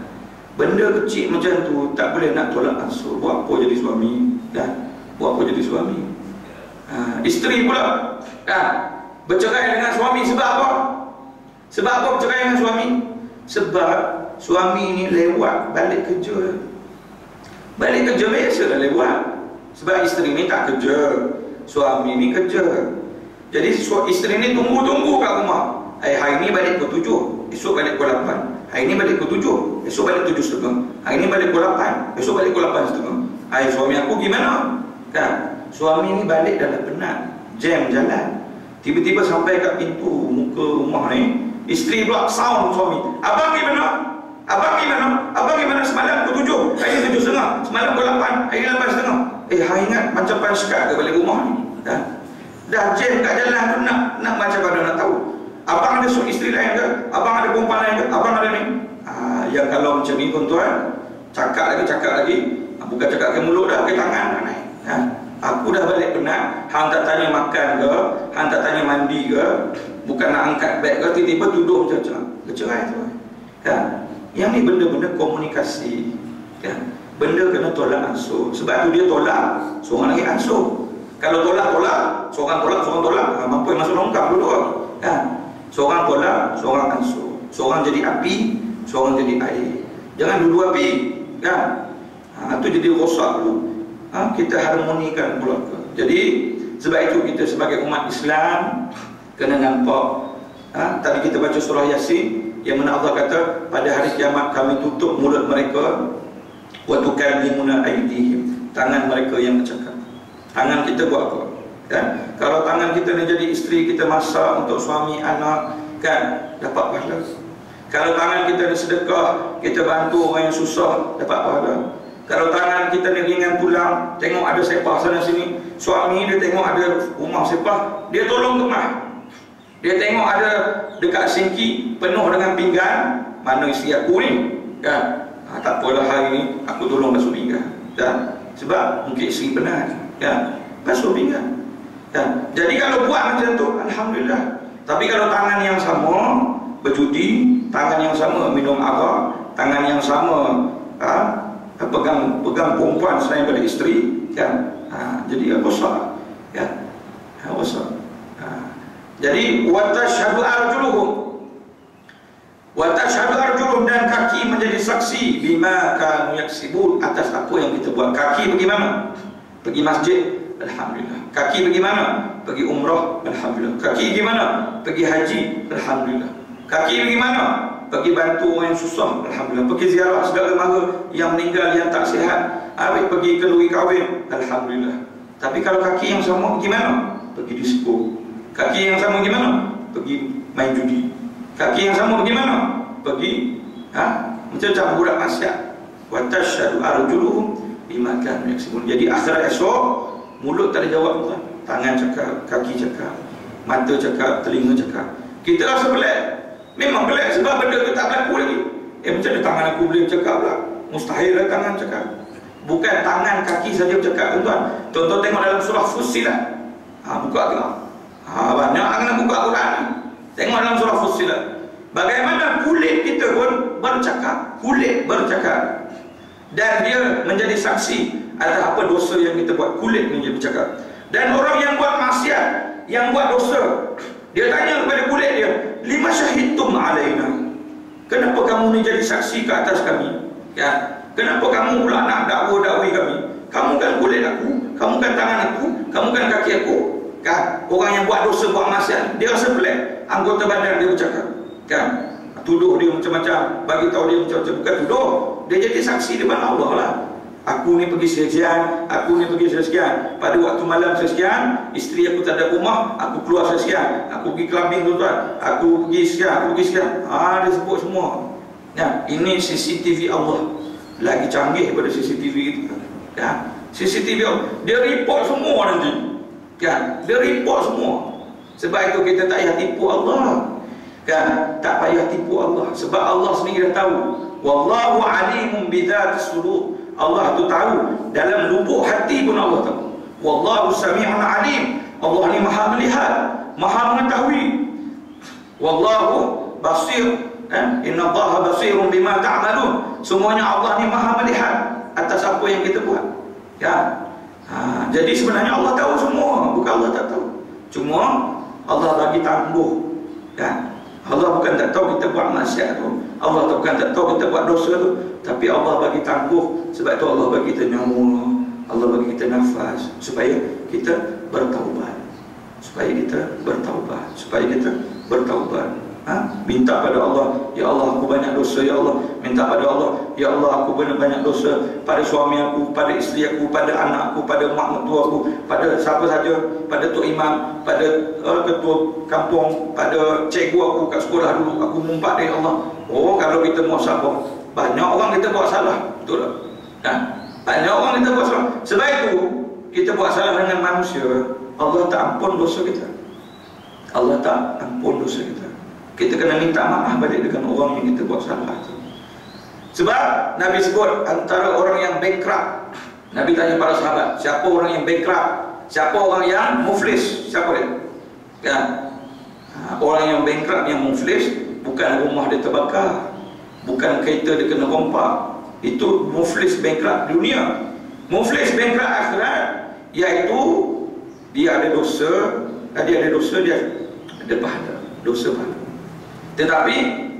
Benda kecil macam tu tak boleh nak tolak ansur. Buat apa jadi suami, kan? Buat apa jadi suami? Isteri pula, kan, bercerai dengan suami sebab apa? Sebab apa bercerai dengan suami? Sebab suami ni lewat balik kerja. Balik kerja biasa dah lewat. Sebab isteri ni tak kerja, suami ni kerja. Jadi isteri ni tunggu-tunggu kat rumah. Hari ni balik pukul 7, esok balik pukul 8. Hari ni balik pukul 7, esok balik 7.30. Hari ni balik pukul 8, esok balik pukul 8.30. Suami aku gimana? Kan? Suami ni balik dah penat, jam jalan. Tiba-tiba sampai kat pintu muka rumah ni, isteri pula sound suami. Abang gimana? Abang gimana? Abang gimana? Semalam pukul 7, hari ni 7.30. Semalam pukul 8, hari ni 8.30. Hai ingat macam pansekat ke balik rumah ni, kan? Dah jam kat jalan tu, nak macam mana nak tahu? Abang ada suami isteri lain ke? Abang ada perempuan lain ke? Abang ada ni? Yang kalau macam ni tuan-tuan, cakap lagi, bukan cakap ke mulut dah, ke tangan dah naik. Aku dah balik penat, hang tak tanya makan ke, hang tak tanya mandi ke, bukan nak angkat beg ke, tiba-tiba tuduh macam-macam. Bercerai tu, kan? Yang ni benda-benda komunikasi, kan? Benda kena tolak ansur. Sebab tu dia tolak, seorang lagi ansur. Kalau tolak, seorang tolak, mampu yang masuk longkang dulu, kan? Seorang tolak, seorang ansur. Seorang jadi api, seorang jadi air. Jangan dua api, kan? Itu jadi rosak dulu. Kita harmonikan pula. Jadi sebab itu kita sebagai umat Islam kena nampak. Tadi kita baca surah Yasin yang mana Allah kata pada hari kiamat kami tutup mulut mereka, wa tukallimuna aydihim, tangan mereka yang bercakap. Tangan kita buat apa? Kan? Kalau tangan kita ni jadi isteri kita masak untuk suami anak, kan, dapat pahala. Kalau tangan kita ni sedekah, kita bantu orang yang susah, dapat pahala. Kalau tangan kita ni ringan tulang, tengok ada sepah sana sini, suami dia tengok ada rumah sepah, dia tolong kemas. Dia tengok ada dekat sinki penuh dengan pinggan, mana isteri aku ni, kan? Tak apalah hari ni aku tolong basuh pinggan, kan? Sebab mungkin isteri penat, kan? Basuh pinggan, kan? Jadi kalau buat macam tu, alhamdulillah. Tapi kalau tangan yang sama berjudi, tangan yang sama minum arak, tangan yang sama pegang perempuan selain daripada isteri, kan? Jadi rosak, kan? Rosak. Jadi watashhadu arjuluhum, watashhadu arjuluhum, dan kaki menjadi saksi bima kanu yaksibun, atas apa yang kita buat. Kaki pergi mana? Pergi masjid, alhamdulillah. Kaki pergi mana? Pergi umrah, alhamdulillah. Kaki pergi mana? Pergi haji, alhamdulillah. Kaki pergi mana? Pergi bantu orang yang susah, alhamdulillah. Pergi ziarah saudara mara yang meninggal, yang tak sihat, pergi kenduri kahwin, alhamdulillah. Tapi kalau kaki yang sama pergi mana? Pergi disko. Kaki yang sama pergi mana? Pergi main judi. Kaki yang sama pergi mana? Pergi macam budak maksiat. Wa tashhadu arjuluhum bima kanu yaksibun. Jadi akhirat esok, mulut tak ada jawab, tuan. Tangan cakap, kaki cakap, mata cakap, telinga cakap. Kita rasa pelik. Memang pelik sebab benda tu tak berlaku lagi. Macam mana tangan aku boleh cakap pula? Mustahil lah tangan cakap. Bukan tangan, kaki saja bercakap, tuan. Tuan-tuan tengok dalam surah Fussilat. Buka tengok. Banyak kena buka Quran ni. Tengok dalam surah Fussilat. Bagaimana kulit kita pun bercakap. Kulit bercakap. Dan dia menjadi saksi atas apa dosa yang kita buat. Kulit menjadi bercakap. Dan orang yang buat maksiat, yang buat dosa, dia tanya kepada kulit dia, lima syahidtum alaina, kenapa kamu ni jadi saksi ke atas kami, ya? Kenapa kamu pula nak dakwa-dakwi kami? Kamu kan kulit aku, kamu kan tangan aku, kamu kan kaki aku, kan? Orang yang buat dosa, buat maksiat, dia rasa pelik. Anggota badan dia bercakap, kan? Tuduh dia macam-macam, bagi tahu dia macam-macam. Bukan tuduh, dia jadi saksi di depan Allah lah. Aku ni pergi sekian, aku ni pergi sekian, pada waktu malam sekian, isteri aku tak ada rumah, aku keluar sekian, aku pergi clubbing tuan-tuan, aku pergi sekian, aku pergi sekian. Dia sebut semua. Ya, ini CCTV Allah. Lagi canggih daripada CCTV itu, kan? CCTV Allah, dia report semua nanti, kan? Dia report semua. Sebab itu kita tak payah tipu Allah, kan? Tak payah tipu Allah, sebab Allah sendiri dah tahu. Wallahu alimun bidzatis sudur. Allah tu tahu, dalam lubuk hati pun Allah tahu. Wallahu sami'un alim. Allah ni maha melihat, maha mengetahui. Wallahu basir, inna Allaha basirun bima ta'malun. Semuanya Allah ni maha melihat atas apa yang kita buat, ya. Jadi sebenarnya Allah tahu semua, bukan Allah tak tahu. Cuma Allah bagi tangguh, kan? Allah bukan tak tahu kita buat maksiat tu, Allah bukan tak tahu kita buat dosa tu, tapi Allah bagi tangguh. Sebab tu Allah bagi kita nyawa, Allah bagi kita nafas, supaya kita bertaubat, supaya kita bertaubat, supaya kita bertaubat. Minta pada Allah, ya Allah aku banyak dosa, ya Allah. Minta pada Allah, ya Allah aku banyak dosa pada suami aku, pada isteri aku, pada anak aku, pada mak mertua aku, pada siapa saja, pada tok imam, pada ketua kampung, pada cikgu aku kat sekolah dulu, aku mumpat dia, Allah. Kalau kita mau sabar, banyak orang kita buat salah, betul tak? Banyak orang kita buat salah. Sebab itu kita buat salah dengan manusia, Allah tak ampun dosa kita. Allah tak ampun dosa kita. Kita kena minta maaf balik dengan orang yang kita buat salah itu. Sebab Nabi sebut antara orang yang bankrupt, Nabi tanya para sahabat, siapa orang yang bankrupt? Siapa orang yang muflis? Siapa dia? Kan? Orang yang bankrupt, yang muflis, bukan rumah dia terbakar, bukan kereta dia kena rompak. Itu muflis bankrupt dunia. Muflis bankrupt akhirat, iaitu dia ada dosa, dia ada pahala, dosa pahala. Tetapi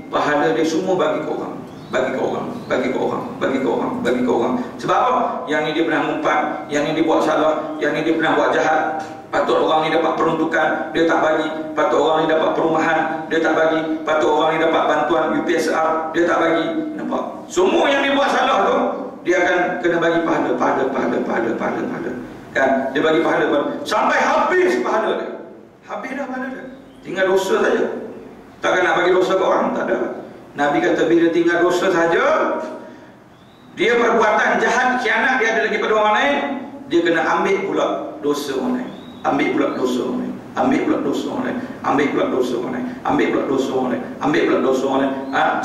pahala dia semua bagi ke orang, bagi ke orang, bagi ke orang, bagi ke orang, bagi ke orang. Sebab apa? Yang ni dia pernah ngumpat, yang ni dia buat salah, yang ni dia pernah buat jahat. Patut orang ni dapat peruntukan, dia tak bagi. Patut orang ni dapat perumahan, dia tak bagi. Patut orang ni dapat bantuan UPSR, dia tak bagi. Nampak? Semua yang dia buat salah tu, dia akan kena bagi pahala. Kan? Dia bagi pahala. Sampai habis pahala dia. Habis dah pahala dia. Tinggal dosa saja. Takkan nak bagi dosa ke orang, tak ada. Nabi kata bila tinggal dosa saja, dia perbuatan jahat, khianat dia ada lagi pada orang lain, dia kena ambil pula dosa orang lain, ambil pula dosa orang lain, ambil pula dosa orang lain, ambil pula dosa orang lain, ambil pula dosa orang lain, ambil pula dosa orang lain.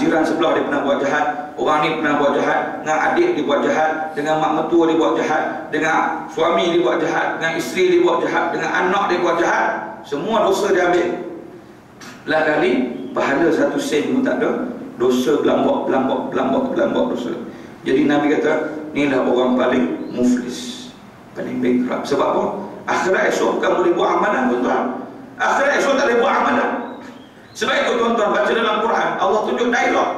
Jiran sebelah dia pernah buat jahat, orang ni pernah buat jahat, dengan adik dia buat jahat, dengan mak mertua dia buat jahat, dengan suami dia buat jahat, dengan isteri dia buat jahat, dengan anak dia buat jahat. Semua dosa dia ambil. Lah kali pahala 1 sen pun tak ada, dosa belambak dosa. Jadi Nabi kata, inilah orang paling muflis, paling bankrupt. Sebab apa? Akhirat esok bukan boleh buat amalan, tuan-tuan. Akhirat esok tak boleh buat amalan. Sebab itu tuan-tuan baca dalam Quran, Allah tunjuk dialog.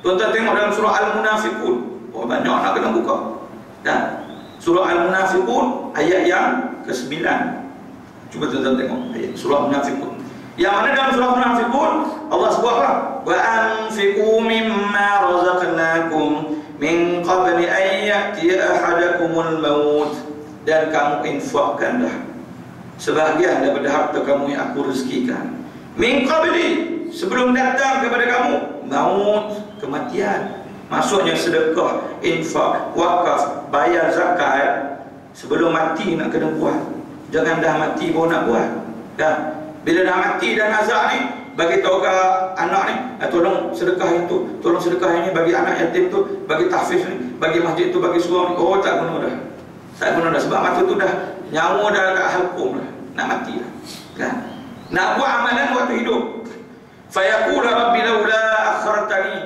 Tuan-tuan tengok dalam surah Al-Munafiqun. Oh, banyak nak kena buka. Dan surah Al-Munafiqun ayat yang ke-9. Cuba tuan-tuan tengok ayat surah Al-Munafiqun. Yang mana dalam surah Al-Munafiqun Allah sebut apa? Wa anfiqu mimma razaqnakum min qabli an ya'tiya ahadakumul maut. Dan kamu infakkanlah sebahagian daripada harta kamu yang aku rezekikan. Min qabli, sebelum datang kepada kamu maut, kematian. Maksudnya sedekah, infak, wakaf, bayar zakat sebelum mati nak kena buat. Jangan dah mati baru nak buat. Dah bila dah mati dan azab ni, bagi tahu ke anak ni, tolong sedekah yang tu, tolong sedekah yang ni bagi anak yatim tu, bagi tahfiz ni, bagi masjid tu, bagi surau ni. Oh, tak guna dah. Tak guna dah, sebab mata tu dah nyawa dah kat halkum dah, nak mati dah. Kan? Nak buat amalan waktu hidup. Fayaqulu rabbi laula akhartani.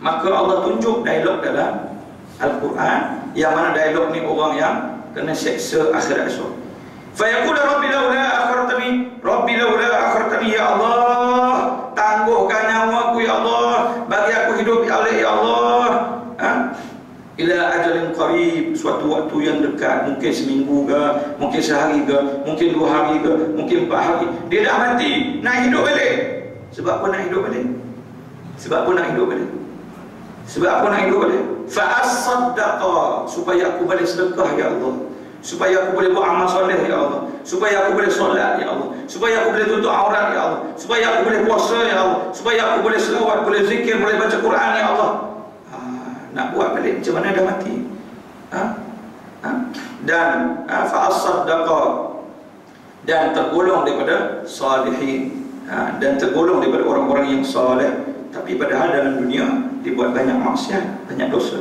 Maka Allah tunjuk dialog dalam Al-Quran, yang mana dialog ni orang yang kena seksa akhirat esok. Fayaqulu rabbi laula akhartani, rabbi laula akhartani, ya Allah, tangguhkan nyawa aku ya Allah, bagi aku hidup ya Allah. Ila ajalin qarib, suatu waktu yang dekat, mungkin seminggu ke, mungkin sehari ke, mungkin 2 hari ke, mungkin 4 hari. Dia dah mati, nak hidup balik. Sebab apa nak hidup balik? Sebab apa nak hidup balik? Sebab apa nak hidup balik? Fa as-saddaqa, supaya aku boleh sedekah ya Allah, supaya aku boleh buat amal soleh ya Allah, supaya aku boleh solat ya Allah, supaya aku boleh tutup aurat ya Allah, supaya aku boleh puasa ya Allah, supaya aku boleh selawat, boleh zikir, boleh baca Quran ya Allah. Nak buat balik macam mana dah mati. Dan fa'as-saddaqa, dan tergolong daripada salihin, dan tergolong daripada orang-orang yang saleh. Tapi padahal dalam dunia dibuat banyak maksiat, banyak dosa.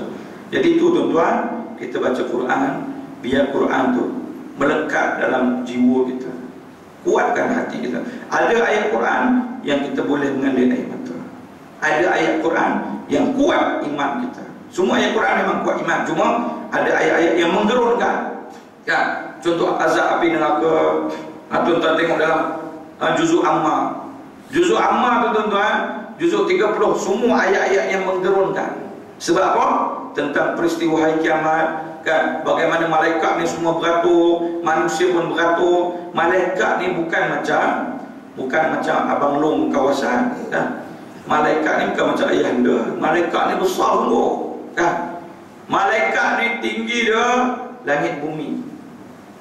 Jadi itu tuan-tuan, kita baca Quran, biar Quran tu melekat dalam jiwa kita, kuatkan hati kita. Ada ayat Quran yang kita boleh mengalir air mata, ada ayat Quran yang kuat iman kita. Semua ayat Quran memang kuat iman, cuma ada ayat-ayat yang menggerunkan. Ya, contoh azab api neraka. Tuan-tuan tengok dalam juzuk Amma. Juzuk Amma tu tuan-tuan, juzuk 30, semua ayat-ayat yang menggerunkan. Sebab apa? Tentang peristiwa hari kiamat, kan? Bagaimana malaikat ni semua beratur, manusia pun beratur. Malaikat ni bukan macam abang long kawasan, kan? Malaikat ni bukan macam ayah anda. Malaikat ni besar sungguh. Malaikat ni tinggi dia langit bumi,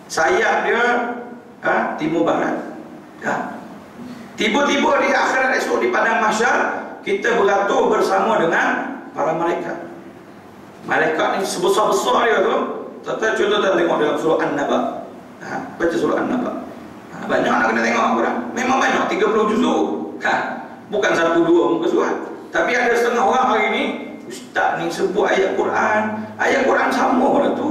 sayap dia timur barat. Tiba-tiba di akhirat esok di padang mahsyar, kita beratur bersama dengan para malaikat. Malaikat ni sebesar-besar dia tu. Contoh tengok dalam surah An-Naba. Baca surah An-Naba. Banyak nak kena tengok Quran. Memang banyak, 30 juzuk. Bukan 1-2 muka surat. Tapi ada setengah orang hari ni, ustaz ni sebut ayat Quran. Ayat Quran sama pada tu.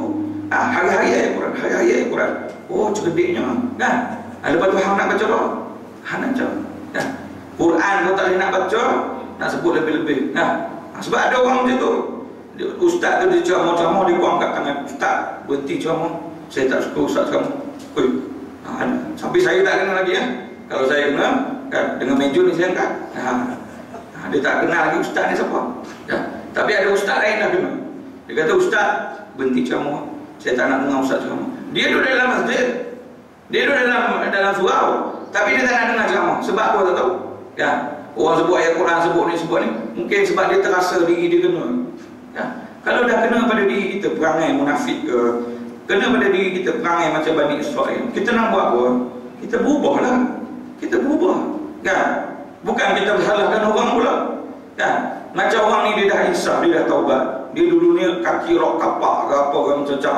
Hari-hari ayat Quran, hari-hari ayat Quran. Oh, cerdiknya. Kan? Lepas tu hang nak baca apa? Hang nak baca. Kan? Quran kau tak boleh nak baca, nak sebut lebih-lebih. Sebab ada orang macam tu. Ustaz tu dia ceramah-ceramah, dia buang kat tangan. Ustaz, berhenti ceramah. Saya tak suka ustaz kamu. Sampai saya tak kenal lagi. Kalau saya kenal, kan, dengan meja ni saya angkat. Dia tak kenal lagi ustaz ni siapa. Tapi ada ustaz lain dah kenal. Dia kata, ustaz, berhenti ceramah. Saya tak nak dengar ustaz ceramah. Dia duduk dalam masjid, dia duduk dalam surau, tapi dia tak nak dengar ceramah. Sebab apa tak tahu? Ya, orang sebut ayat Quran, sebut ni, mungkin sebab dia terasa diri dia kena. Ya, kalau dah kena pada diri kita perangai munafik ke, kena pada diri kita perangai macam Bani Israel, kita nak buat apa? Kita berubahlah. Kita berubah. Kan? Bukan kita bersalahkan orang pula. Kan? Macam orang ni dia dah insaf, dia dah taubat. Dia dulu ni kaki rok kapak ke apa ke macam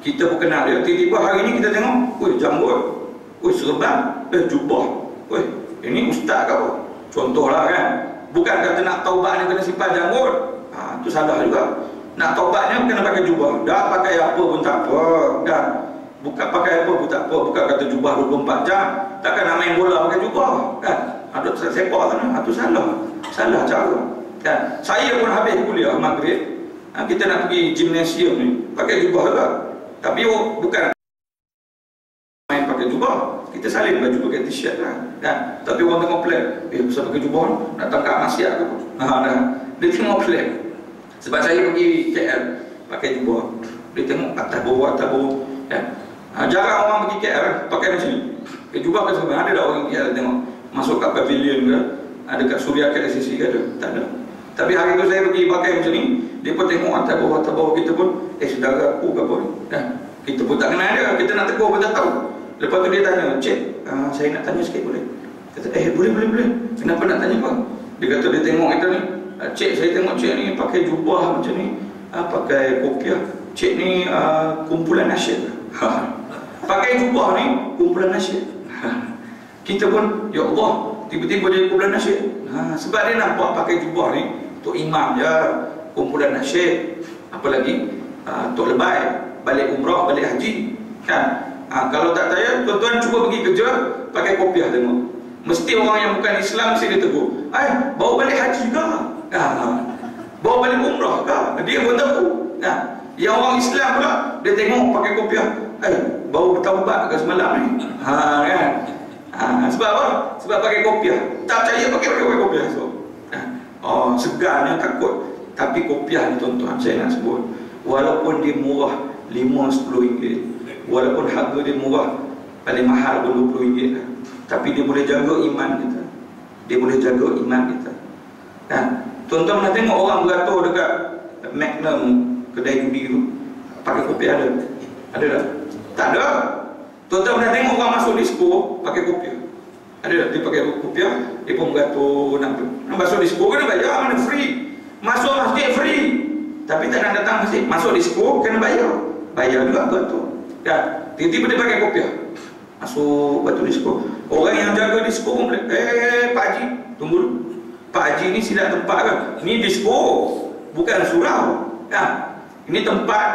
kita pun kenal dia. Tiba-tiba hari ni kita tengok, jambut, serban, jubah. Weh, ini ustaz ke apa? Contohlah kan. Bukan kata nak taubat ni kena simpan janggut. Itu salah juga. Nak taubatnya kena pakai jubah. Dah pakai apa pun tak apa. Dah. Bukan pakai apa pun tak apa. Bukan kata jubah 24 jam. Takkan nak main bola pakai jubah. Kan? Ada sepak sana. Itu salah. Salah cara. Kan? Saya pun habis kuliah maghrib. Kita nak pergi gimnasium ni. Pakai jubah juga. Tapi bukan main pakai jubah. Kita salin baju pakai t-shirt lah. Kan? Tapi orang tengok plan. Pasal pakai jubah nak tangkap maksiat ke apa? Dah. Dia tengok plan. Sebab saya pergi KL pakai jubah. Dia tengok atas bawah kan? Jarang orang pergi KL pakai macam ni. Pakai jubah ke sebenarnya ada tak orang KL tengok masuk kat pavilion ke, ada kat Suria KLCC ke ada? Tak ada. Tapi hari tu saya pergi pakai macam ni, dia pun tengok atas bawah kita pun saudara aku ke apa ni kan? Kita pun tak kenal dia, kita nak tegur pun tak tahu. Lepas tu dia tanya, "Cik, saya nak tanya sikit boleh?" Kata, boleh. Kenapa nak tanya apa? Dia kata dia tengok kita ni, "Cik, saya tengok cik ni pakai jubah macam ni, pakai kopiah. Cik ni kumpulan nasyid." Pakai jubah ni kumpulan nasyid. Kita pun, ya Allah, tiba-tiba jadi kumpulan nasyid. Sebab dia nampak pakai jubah ni tok imam je, kumpulan nasyid. Apalagi tok lebay, balik umrah, balik haji kan. Kalau tak percaya, tuan-tuan cuba pergi kerja pakai kopiah tengok. Mesti orang yang bukan Islam mesti dia tegur, bawa balik haji juga, bawa balik umrah ke? Dia pun tahu. Yang orang Islam pula dia tengok pakai kopiah, bawa bertaubat ke semalam ni, kan? Sebab apa? Sebab pakai kopiah. Tak percaya pakai kopiah. Segarnya takut. Tapi kopiah ni tuan-tuan, saya nak sebut, walaupun dia murah 5-10 ringgit, walaupun harga dia murah, paling mahal pun 20 ringgit lah, tapi dia boleh jaga iman kita. Dia boleh jaga iman kita. Tuan-tuan pernah tengok orang beratur dekat Magnum, kedai judi tu, pakai kopiah ada? Ada tak? Tak ada. Tuan-tuan pernah tengok orang masuk disco pakai kopiah? Ada tak? Dia pakai kopiah, dia pun beratur nak masuk disco kena bayar, mana free. Masuk masjid free, tapi tak nak datang masjid. Masuk disco kena bayar. Bayar juga beratur. Tiba-tiba dia pakai kopiah, masuk batu disco. Orang yang jaga disco pun boleh, Pak Haji, tunggu dulu. Pak Haji ni silap tempat kan? Ni disco, bukan surau. Ini tempat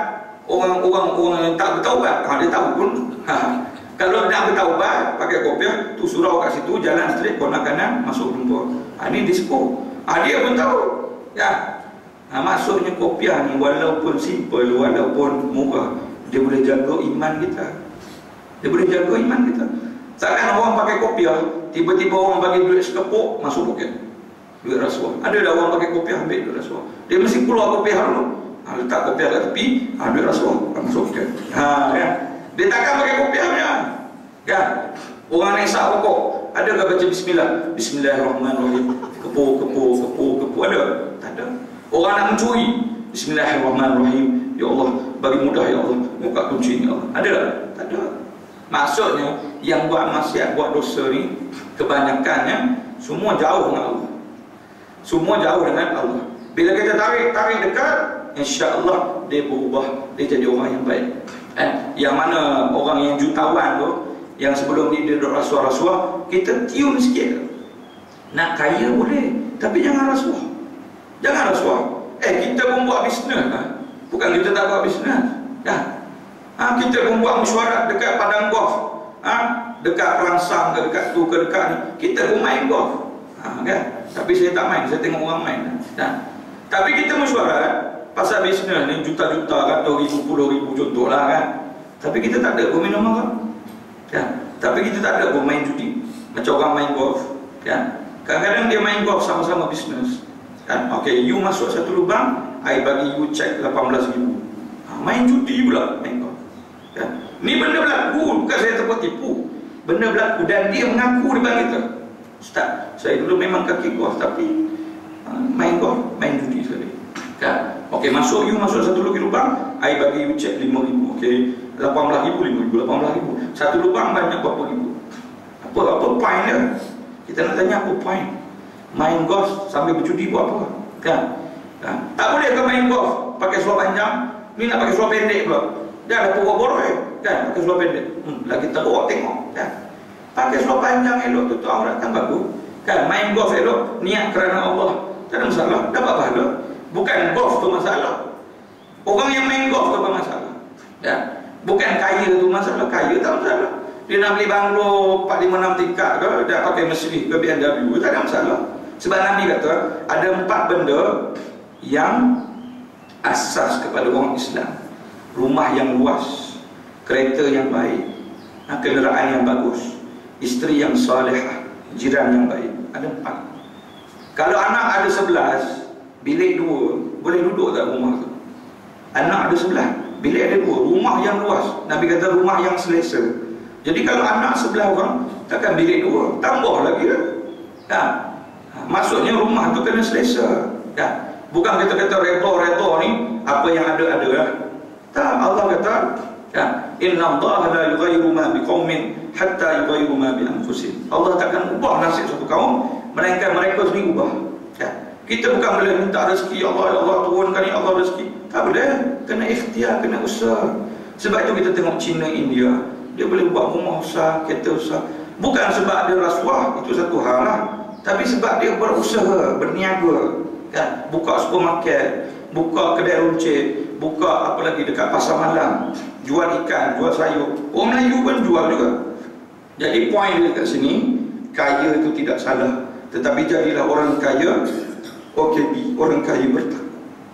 orang-orang yang tak bertaubat. Dia tahu pun. Kalau nak bertaubat pakai kopiah, tu surau kat situ, jalan straight, corner kanan, masuk jumpa. Ini disco. Dia pun tahu. Maksudnya kopiah ni walaupun simple, walaupun murah, dia boleh jaga iman kita. Dia boleh jaga iman kita. Takkan orang pakai kopiah, tiba-tiba orang bagi duit sekepuk, masuk poket, duit rasuah. Ada dah orang pakai kopiah ambil duit rasuah. Dia mesti keluar kopiah dulu, letak kopiah kat tepi, duit rasuah, masuk poket. Kan? Dia takkan pakai kopiah punya. Kan? Orang yang isap rokok, ada ke baca bismillah? Bismillahirrahmanirrahim. Kepu, ada? Tak ada. Orang nak mencuri, Bismillahirrahmanirrahim. Ya Allah, bagi mudah ya Allah, buka kunci ya Allah. Ada tak? Tak ada. Maksudnya yang buat maksiat, buat dosa ni kebanyakannya semua jauh dengan Allah. Semua jauh dengan Allah. Bila kita tarik dekat, insya-Allah dia berubah, dia jadi orang yang baik. Yang mana orang yang jutawan tu, yang sebelum ni dia duduk rasuah-rasuah, kita tiun sikit. Nak kaya boleh, tapi jangan rasuah. Jangan rasuah. Kita pun buat bisnes. Bukan kita tak buat bisnes. Kita pun buat mesyuarat dekat padang golf, dekat Perangsang ke dekat tu ke dekat ni, kita pun main golf. Kan? Tapi saya tak main, saya tengok orang main. Tapi kita mesyuarat pasal bisnes ni juta-juta, ratus ribu, puluh ribu contohlah kan. Tapi kita tak ada pun minum haram. Tapi kita tak ada pun main judi macam orang main golf. Kadang-kadang dia main golf sama-sama bisnes. Okey, you masuk satu lubang, I bagi you cek 18,000. Main judi pula, main golf. Ni benda berlaku, bukan saya tertipu. Benda berlaku dan dia mengaku depan kita. Ustaz, saya dulu memang kaki golf, tapi main golf, main judi sekali. Okey, you masuk satu lubang, I bagi you cek 5,000. Okey, 18,000, 5,000, 18,000. Satu lubang banyak berapa ribu. Apa point dia? Kita nak tanya apa point? Main golf sambil berjudi buat apa? Tak boleh ke main golf pakai seluar panjang, ni nak pakai seluar pendek pula. Dah ada pura boroi kan, pakai seluar pendek. Lagi teruk tengok kan. Pakai seluar panjang elok, tutup aurat kan bagus. Kan main golf elok, niat kerana Allah, tak ada masalah, dapat pahala. Bukan golf tu masalah. Orang yang main golf tu apa masalah? Ya. Bukan kaya tu masalah, kaya tak masalah. Dia nak beli banglo 4, 5, 6 tingkat ke, dia pakai Mercedes ke BMW, tak ada masalah. Sebab Nabi kata ada 4 benda yang asas kepada orang Islam. Rumah yang luas, kereta yang baik, kenderaan yang bagus, isteri yang salihah, jiran yang baik. Ada 4. Kalau anak ada 11, bilik 2, boleh duduk tak rumah tu? Anak ada 11, bilik ada 2, rumah yang luas. Nabi kata rumah yang selesa. Jadi kalau anak 11 orang, takkan bilik 2, tambah lagi lah. Ya. Maksudnya rumah tu kena selesa. Ya. Bukan kita kata reto-reto ni, apa yang ada lah. Tak, Allah kata, ya, inna Allah la yughayyiru ma biqaumin hatta yughayyiru ma bi anfusihim. Allah takkan ubah nasib satu kaum melainkan mereka sendiri ubah. Ya. Kita bukan boleh minta rezeki Allah, ya Allah turunkan ya Allah rezeki. Tak boleh, kena ikhtiar, kena usaha. Sebab itu kita tengok China, India, dia boleh buat rumah besar, kereta besar. Bukan sebab dia rasuah, itu satu hal lah. Tapi sebab dia berusaha, berniaga. Ya. Buka supermarket, buka kedai runcit, buka apa lagi dekat pasar malam, jual ikan, jual sayur. Orang Melayu pun jual juga. Jadi poin dia dekat sini, kaya itu tidak salah, tetapi jadilah orang kaya OKB, orang kaya bertakwa,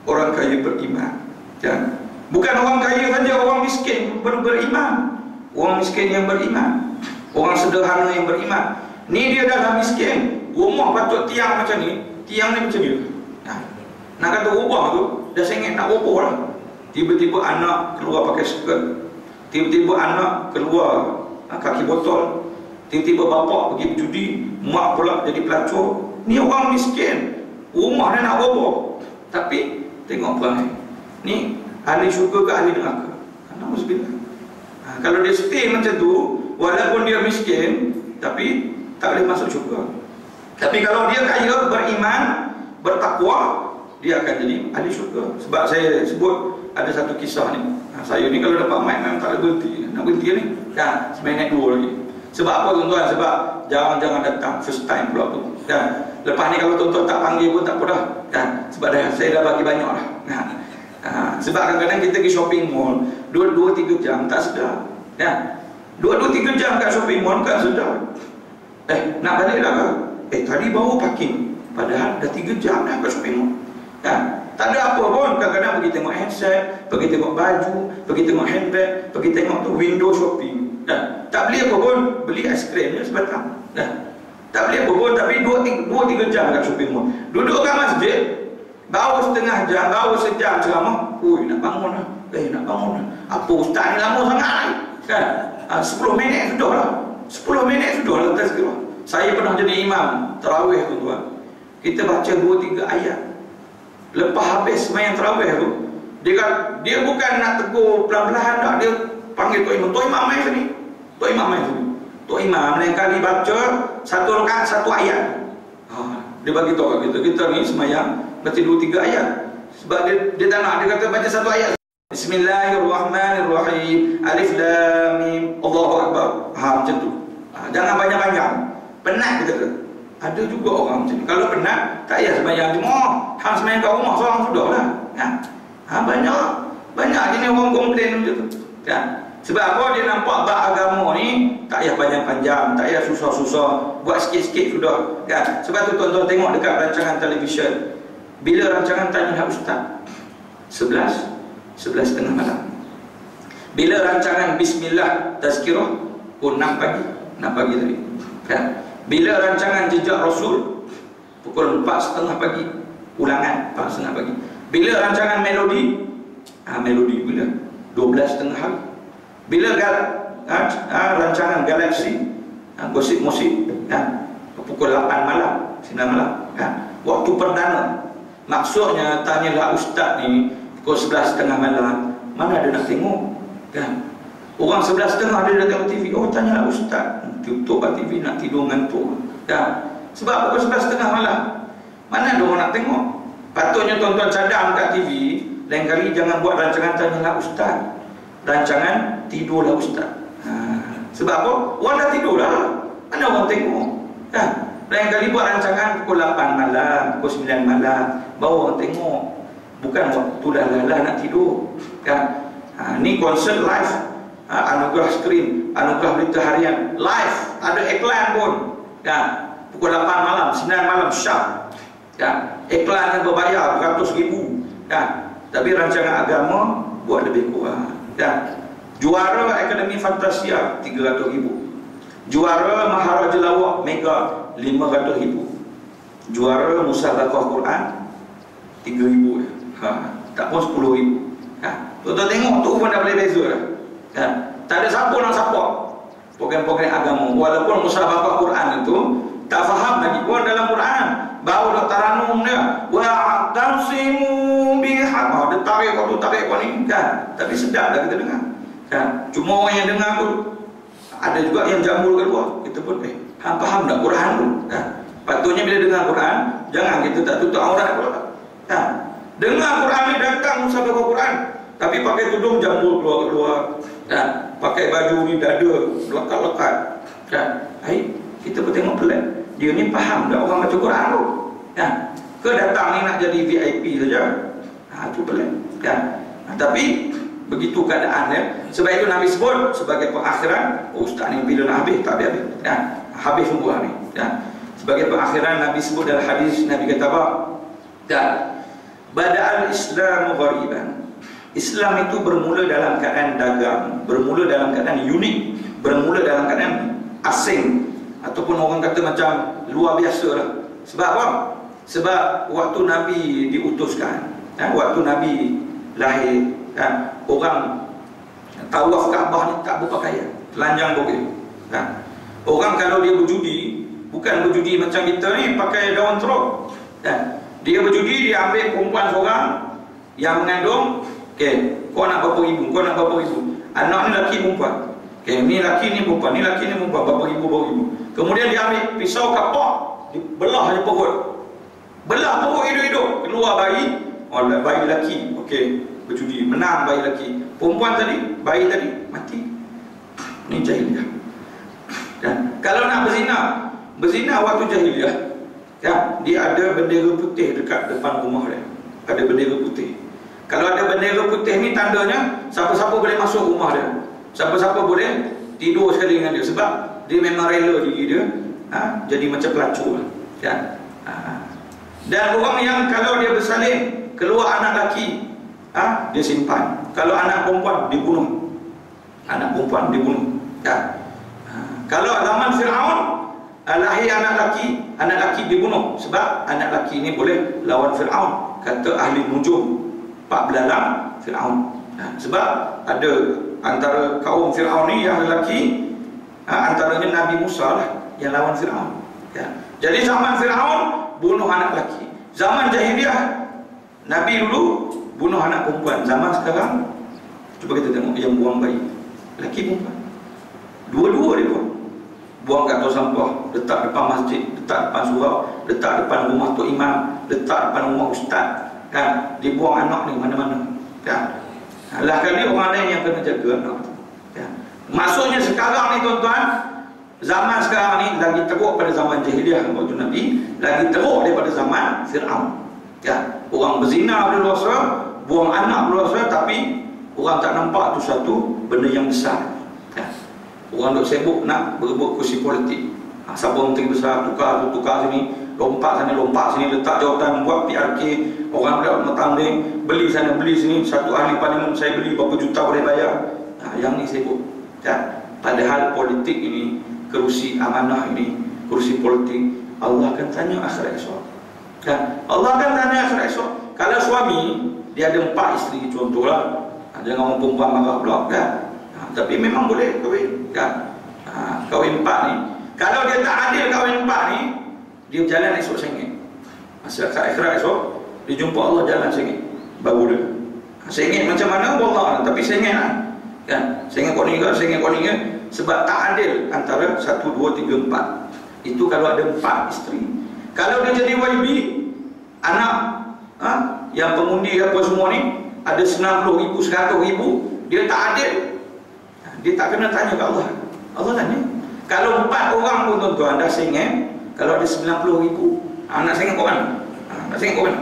orang kaya beriman. Ya. Bukan orang kaya saja, orang miskin beriman. Orang miskin yang beriman, orang sederhana yang beriman. Ni dia dah miskin, rumah patut tiang macam ni, tiang ni macam ni. Nah, nak kata ubah tu, dah sengit nak roboh lah. Tiba-tiba anak keluar pakai skirt, tiba-tiba anak keluar kaki botol, tiba-tiba bapak pergi berjudi, mak pula jadi pelacur. Ni orang miskin, rumah dia nak roboh. Tapi tengok perangai ni, ahli syurga ke ahli neraka? Alhamdulillah. Kalau dia stay macam tu, walaupun dia miskin, tapi tak boleh masuk syurga. Tapi kalau dia kaya, beriman, bertakwa, dia akan jadi ahli syurga. Sebab saya sebut ada satu kisah ni. Saya ni kalau dapat mic memang tak ada berhenti. Nak berhenti ni? Kan? Seminit 2 lagi. Sebab apa tuan-tuan? Sebab jangan datang first time pula tu. Kan? Lepas ni kalau tuan-tuan tak panggil pun tak apa dah. Kan? Sebab saya dah bagi banyak dah. Kan? Sebab kadang-kadang kita pergi shopping mall 2-3 jam tak sedar. Ya. 2-3 jam kat shopping mall kan sedar. Nak balik dah ke? Tadi baru parking. Padahal dah 3 jam dah kat shopping mall. Ya. Tak ada apa pun. Kadang-kadang pergi tengok handset, pergi tengok baju, pergi tengok handbag, pergi tengok tu window shopping. Ya. Tak beli apa pun, beli aiskrim je sebatang. Ya. Tak beli apa pun, tapi 2-3 jam kat shopping mall. Duduk kat masjid, baru setengah jam, baru sejam ceramah. Nak bangun lah. Nak bangun lah. Apa ustaz ni lama sangat ni? Kan? 10 minit sudah lah. 10 minit sudah lah tazkirah. Saya pernah jadi imam tarawih tuan-tuan. Kita baca 2-3 ayat. Lepas habis sembahyang tarawih tu, dia bukan nak tegur pelan-pelan tak. Dia panggil Tok Imam. Tok Imam main sini. Tok Imam main sini. Tok Imam lain kali baca 1 rakaat 1 ayat. Dia bagi tahu kat kita ni sembahyang baca 2-3 ayat. Sebab dia tak nak, dia kata baca 1 ayat. Bismillahirrahmanirrahim. Alif lam mim. Allahu akbar. Macam tu. Jangan banyak-banyak. Penat kita kata. Ada juga orang macam ni. Kalau penat, tak payah sembahyang jemaah. Hang sembahyang kat rumah seorang sudah lah. Banyak jenis orang komplain macam tu. Kan? Sebab apa? Dia nampak bab agama ni tak payah panjang-panjang, tak payah susah-susah, buat sikit-sikit sudah. Kan? Sebab tu tuan-tuan tengok dekat rancangan televisyen. Bila rancangan Tanya Ustaz? 11:30 malam. Bila rancangan Bismillah Tazkirah? 6 pagi. 6 pagi tadi. Kan? Bila rancangan Jejak Rasul? Pukul 4:30 pagi. Ulangan 4:30 pagi. Bila rancangan Melodi? Melodi bila? 12:30 hari. Bila rancangan Galaksi? Gosip musik? Pukul 8 malam, 9 malam. Waktu perdana. Maksudnya tanyalah ustaz ni pukul 11:30 malam, mana ada nak tengok? Kan? Orang 11:30 dia dah tengok TV. Tanyalah ustaz. Tutup TV, nak tidur ngantuk. Kan? Sebab pukul 11:30 malam, mana ada orang nak tengok? Patutnya tuan-tuan cadang kat TV. Lain kali jangan buat rancangan Tanyalah Ustaz, rancangan Tidurlah Ustaz. Sebab apa? Orang dah tidur lah. mana orang tengok? Kan? Lain kali buat rancangan pukul 8 malam, pukul 9 malam, baru orang tengok. Bukan waktu dah lelah nak tidur. Kan? Ni konsert live. Anugerah skrin, anugerah berita harian live, ada iklan pun. Kan? Pukul 8 malam, 9 malam sharp. Kan? Iklan yang berbayar beratus ribu. Kan? Tapi rancangan agama buat lebih kurang. Kan? Juara Akademi Fantasia 300,000. Juara Maharaja Lawak Mega 500,000. Juara Musabaqah Quran 3,000. Tak pun 10,000. Tuan-tuan tengok tu pun dah boleh beza dah. Tak ada siapa nak support program-program agama. Walaupun Musabaqah Quran itu tak faham lagi pun dalam Quran. Baru dah taranum dia. Wa tasimu bihaq. Dia tarik waktu tarik kau ni kan. Tapi sedap dah kita dengar. Kan? Cuma orang yang dengar tu ada juga yang jambul kat luar. Kita pun hang faham tak Quran tu? Kan? Patutnya bila dengar Quran, jangan kita tak tutup aurat pula. Kan? Dengar Quran ni datang Musabaqah Quran, tapi pakai tudung jambul keluar-keluar. Kan? Pakai baju ni dada lekat-lekat. Kan? Kita pun tengok pelik. Dia ni faham tak orang baca Quran tu? Kan? Ke datang ni nak jadi VIP saja? Itu pelik. Kan? Tapi begitu keadaan ya. Sebab itu Nabi sebut sebagai pengakhiran. Ustaz ni bila nak habis? Tak habis. Kan? Habis semua ni. Kan? Sebagai pengakhiran Nabi sebut dalam hadis, Nabi kata apa? Dan bada'al Islamu ghariban. Islam itu bermula dalam keadaan dagang, bermula dalam keadaan unik, bermula dalam keadaan asing, ataupun orang kata macam luar biasa lah. Sebab apa? Sebab waktu Nabi diutuskan, waktu Nabi lahir, orang tawaf Kaabah ni tak berpakaian, telanjang boleh. Orang kalau dia berjudi, bukan berjudi macam kita ni pakai daun teruk. Dia berjudi, dia ambil perempuan seorang yang mengandung. Kau nak berapa ribu, kau nak berapa ribu. Anak ni laki perempuan. Ni laki ni perempuan, ni laki ni perempuan, berapa ribu. Kemudian dia ambil pisau kapak, dibelah je perut. Belah perut hidup-hidup, keluar bayi. Bayi laki, berjudi, menang bayi laki. Perempuan tadi, bayi tadi mati. Ni jahiliah. Kalau nak berzina waktu jahiliah, dia ada bendera putih dekat depan rumah dia. Ada bendera putih. Kalau ada bendera putih ni tandanya siapa-siapa boleh masuk rumah dia. Siapa-siapa boleh tidur sekali dengan dia. Sebab dia memang rela diri dia jadi macam pelacur. Dan orang yang kalau dia bersalin keluar anak lelaki, dia simpan. Kalau anak perempuan dibunuh. Anak perempuan dibunuh. Kalau zaman Fir'aun lahir anak lelaki dibunuh. Sebab anak lelaki ni boleh lawan Fir'aun. Kata ahli nujum, Pak Belalang Fir'aun. Sebab ada antara kaum Fir'aun ni yang lelaki, antaranya Nabi Musa lah yang lawan Fir'aun. Jadi zaman Fir'aun bunuh anak lelaki. Zaman jahiliah Nabi dulu bunuh anak perempuan. Zaman sekarang cuba kita tengok yang buang bayi, lelaki perempuan, dua-dua dia buang kat tong sampah, letak depan masjid, letak depan surau, letak depan rumah tok imam, letak depan rumah ustaz. Dibuang anak ni mana-mana. Lah kali orang lain yang kena jaga anak. Maksudnya sekarang ni tuan-tuan, zaman sekarang ni lagi teruk pada zaman jahiliah waktu Nabi, lagi teruk daripada zaman Fir'aun. Orang berzina berdosa, buang anak berdosa, tapi orang tak nampak tu satu benda yang besar. Orang duk sibuk nak berebut kursi politik. Siapa menteri besar, tukar sini, lompat sini, letak jawatan, buat PRK. Orang dah bertanding, beli sana beli sini. Satu ahli parlimen saya beli berapa juta boleh bayar. Yang ni sibuk. Padahal politik ini, kerusi amanah ini, kerusi politik, Allah akan tanya akhirat esok. Allah akan tanya akhirat esok. Kalau suami dia ada 4 isteri contohlah, jangan orang perempuan marah pula tapi memang boleh kahwin kahwin 4 ni. Kalau dia tak adil kahwin 4 ni, dia berjalan esok sengit. Masa akhirat esok dia jumpa Allah jalan sengit baru dia. Sengit macam mana wallah, tapi sengit lah. Sengit kau ni ke, sengit kau ni ke. Sebab tak adil antara 1, 2, 3, 4. Itu kalau ada 4 isteri. Kalau dia jadi YB, anak yang pengundi apa semua ni ada 90,000, 100,000, dia tak adil. Dia tak kena tanya ke Allah. Allah tanya. Kalau 4 orang pun tuan-tuan dah sengit, kalau ada 90,000, nak sengit kau mana? Nak sengit kau mana?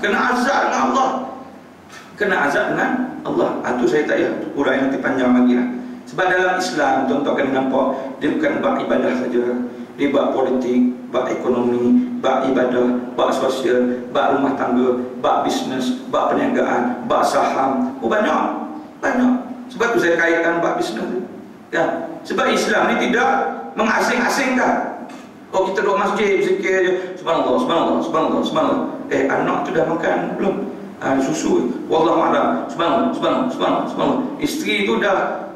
Kena azab dengan Allah. Kena azab dengan Allah. Itu saya tak payah uraian nanti panjang lagi lah. Sebab dalam Islam tuan-tuan akan nampak, dia bukan bab ibadah saja. Dia bab politik, bab ekonomi, bab ibadah, bab sosial, bab rumah tangga, bab bisnes, bab perniagaan, bab saham. Banyak. Sebab tu saya kaitkan bab bisnes tu. Ya. Sebab Islam ni tidak mengasing-asingkan. Oh, kita duduk masjid zikir je, subhanallah, subhanallah, subhanallah, subhanallah. Anak tu dah makan belum? Susu, wallahu a'lam, subhanallah, subhanallah, subhanallah, subhanallah. Isteri tu dah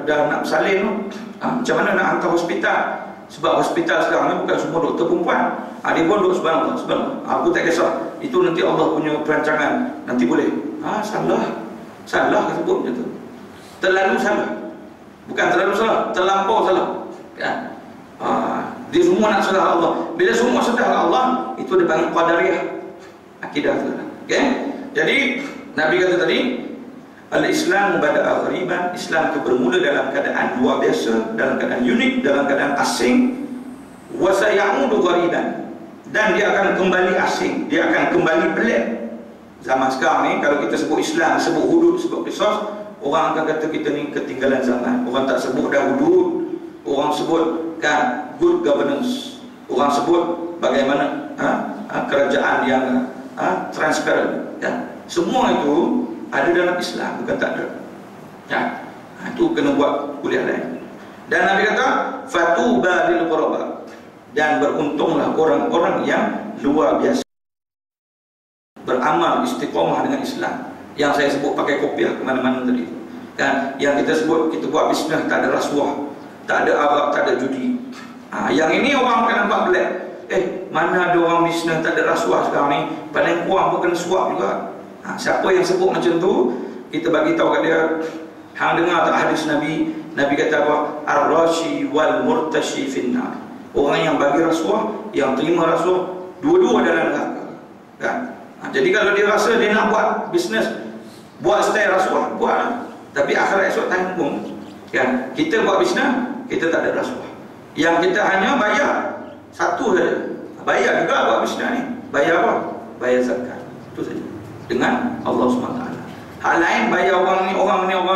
nak bersalin tu. Macam mana nak hantar hospital? Sebab hospital sekarang ni bukan semua doktor perempuan. Dia pun duduk subhanallah, subhanallah. Aku tak kisah. Itu nanti Allah punya perancangan. Nanti boleh. Salah sebut macam tu. Terlalu salah. Bukan terlalu salah, terlampau salah. Kan? Dia semua nak salah Allah. Bila semua salah Allah, itu dipanggil qadariyah. Akidah salah. Okay? Jadi Nabi kata tadi, al-Islam bada'a ghariban. Islam itu bermula dalam keadaan luar biasa, dalam keadaan unik, dalam keadaan asing. Wa sayaudu ghariban. Dan dia akan kembali asing, dia akan kembali pelik. Zaman sekarang ni kalau kita sebut Islam, sebut hudud, sebut qisas, orang akan kata kita ni ketinggalan zaman. Orang tak sebut dah hudud, orang sebut kan good governance, orang sebut bagaimana kerajaan yang transparent. Ya. Semua itu ada dalam Islam, bukan tak ada. Ya. Itu kena buat kuliah lain. Dan Nabi kata fatuba lil quraba, dan beruntunglah orang-orang yang luar biasa beramal istiqamah dengan Islam. Yang saya sebut pakai kopiah ke mana-mana tadi kan, yang kita sebut kita buat bisnes tak ada rasuah, tak ada arak, tak ada judi. Yang ini orang akan nampak pelik. Mana ada orang bisnes tak ada rasuah sekarang ni? Paling kurang pun kena suap juga. Siapa yang sebut macam tu, kita bagi tahu kat dia, hang dengar tak hadis Nabi? Nabi kata apa? Ar-rashi wal murtashi finnar. Orang yang bagi rasuah, yang terima rasuah, dua-dua dalam neraka. Kan? Jadi kalau dia rasa dia nak buat bisnes, buat style rasuah, buatlah. Tapi akhirat esok tanggung. Kan? Kita buat bisnes, kita tak ada rasuah. Yang kita hanya bayar satu saja. Bayar juga buat bisnes ni. Bayar apa? Bayar zakat. Itu saja. Dengan Allah SWT. Hal lain bayar orang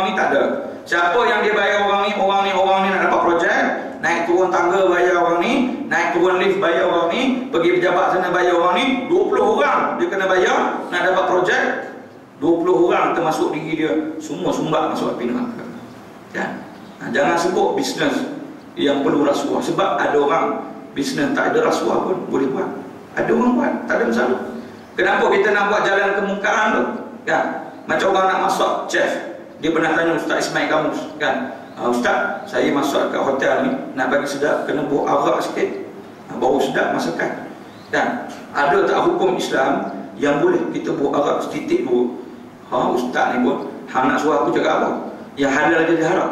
ni tak ada. Siapa yang dia bayar orang ni nak dapat projek, naik turun tangga bayar orang ni, naik turun lift bayar orang ni, pergi pejabat sana bayar orang ni, 20 orang dia kena bayar nak dapat projek. 20 orang termasuk diri dia, semua sumbat masuk api neraka. Kan? Jangan sebut bisnes yang perlu rasuah. Sebab ada orang bisnes tak ada rasuah pun boleh buat. Ada orang buat, tak ada masalah. Kenapa kita nak buat jalan kemungkaran tu? Kan? Macam orang nak masuk chef, dia pernah tanya Ustaz Ismail Kamus, kan? Ustaz, saya masuk kat hotel ni nak bagi sedap, kena buat arak sikit, baru sedap masakan. Kan? Ada tak hukum Islam yang boleh kita buat arak setitik dulu? Ustaz ni pun hang nak suruh aku cakap apa? Yang halal jadi haram,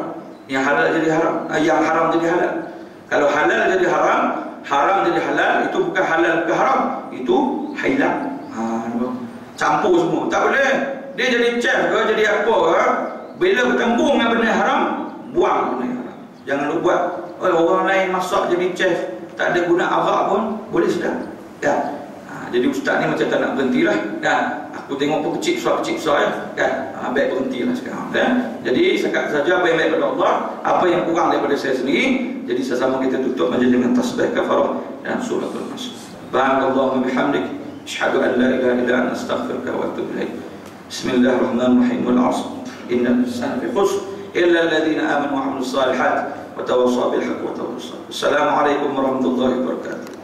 yang halal jadi haram, yang haram jadi halal. Kalau halal jadi haram, haram jadi halal, itu bukan halal ke haram, itu hilang. Campur semua, tak boleh. Dia jadi chef ke, jadi apa ke, bila bertembung dengan benda haram, buang benda haram. Jangan lu buat. Orang lain masak jadi chef, tak ada guna arak pun boleh sedap. Ya. Jadi ustaz ni macam tak nak berhenti lah. Kan? Aku tengok pun kecil besar ya. Kan? Baik berhenti lah sekarang. Kan? Jadi sekat saja apa yang baik pada Allah, apa yang kurang daripada saya sendiri. Jadi sesama kita tutup majlis dengan tasbih kafarah dan suratul Nas. Barakallahu bihamdik, asyhadu an la ilaha illa anta, astaghfiruka wa atubu ilaik. Bismillahirrahmanirrahim. Wal 'ashr. Innal insana fi khusr illa alladhina amanu wa 'amilus shalihat wa tawassaw bil haqqi wa tawassaw. Assalamualaikum warahmatullahi wabarakatuh.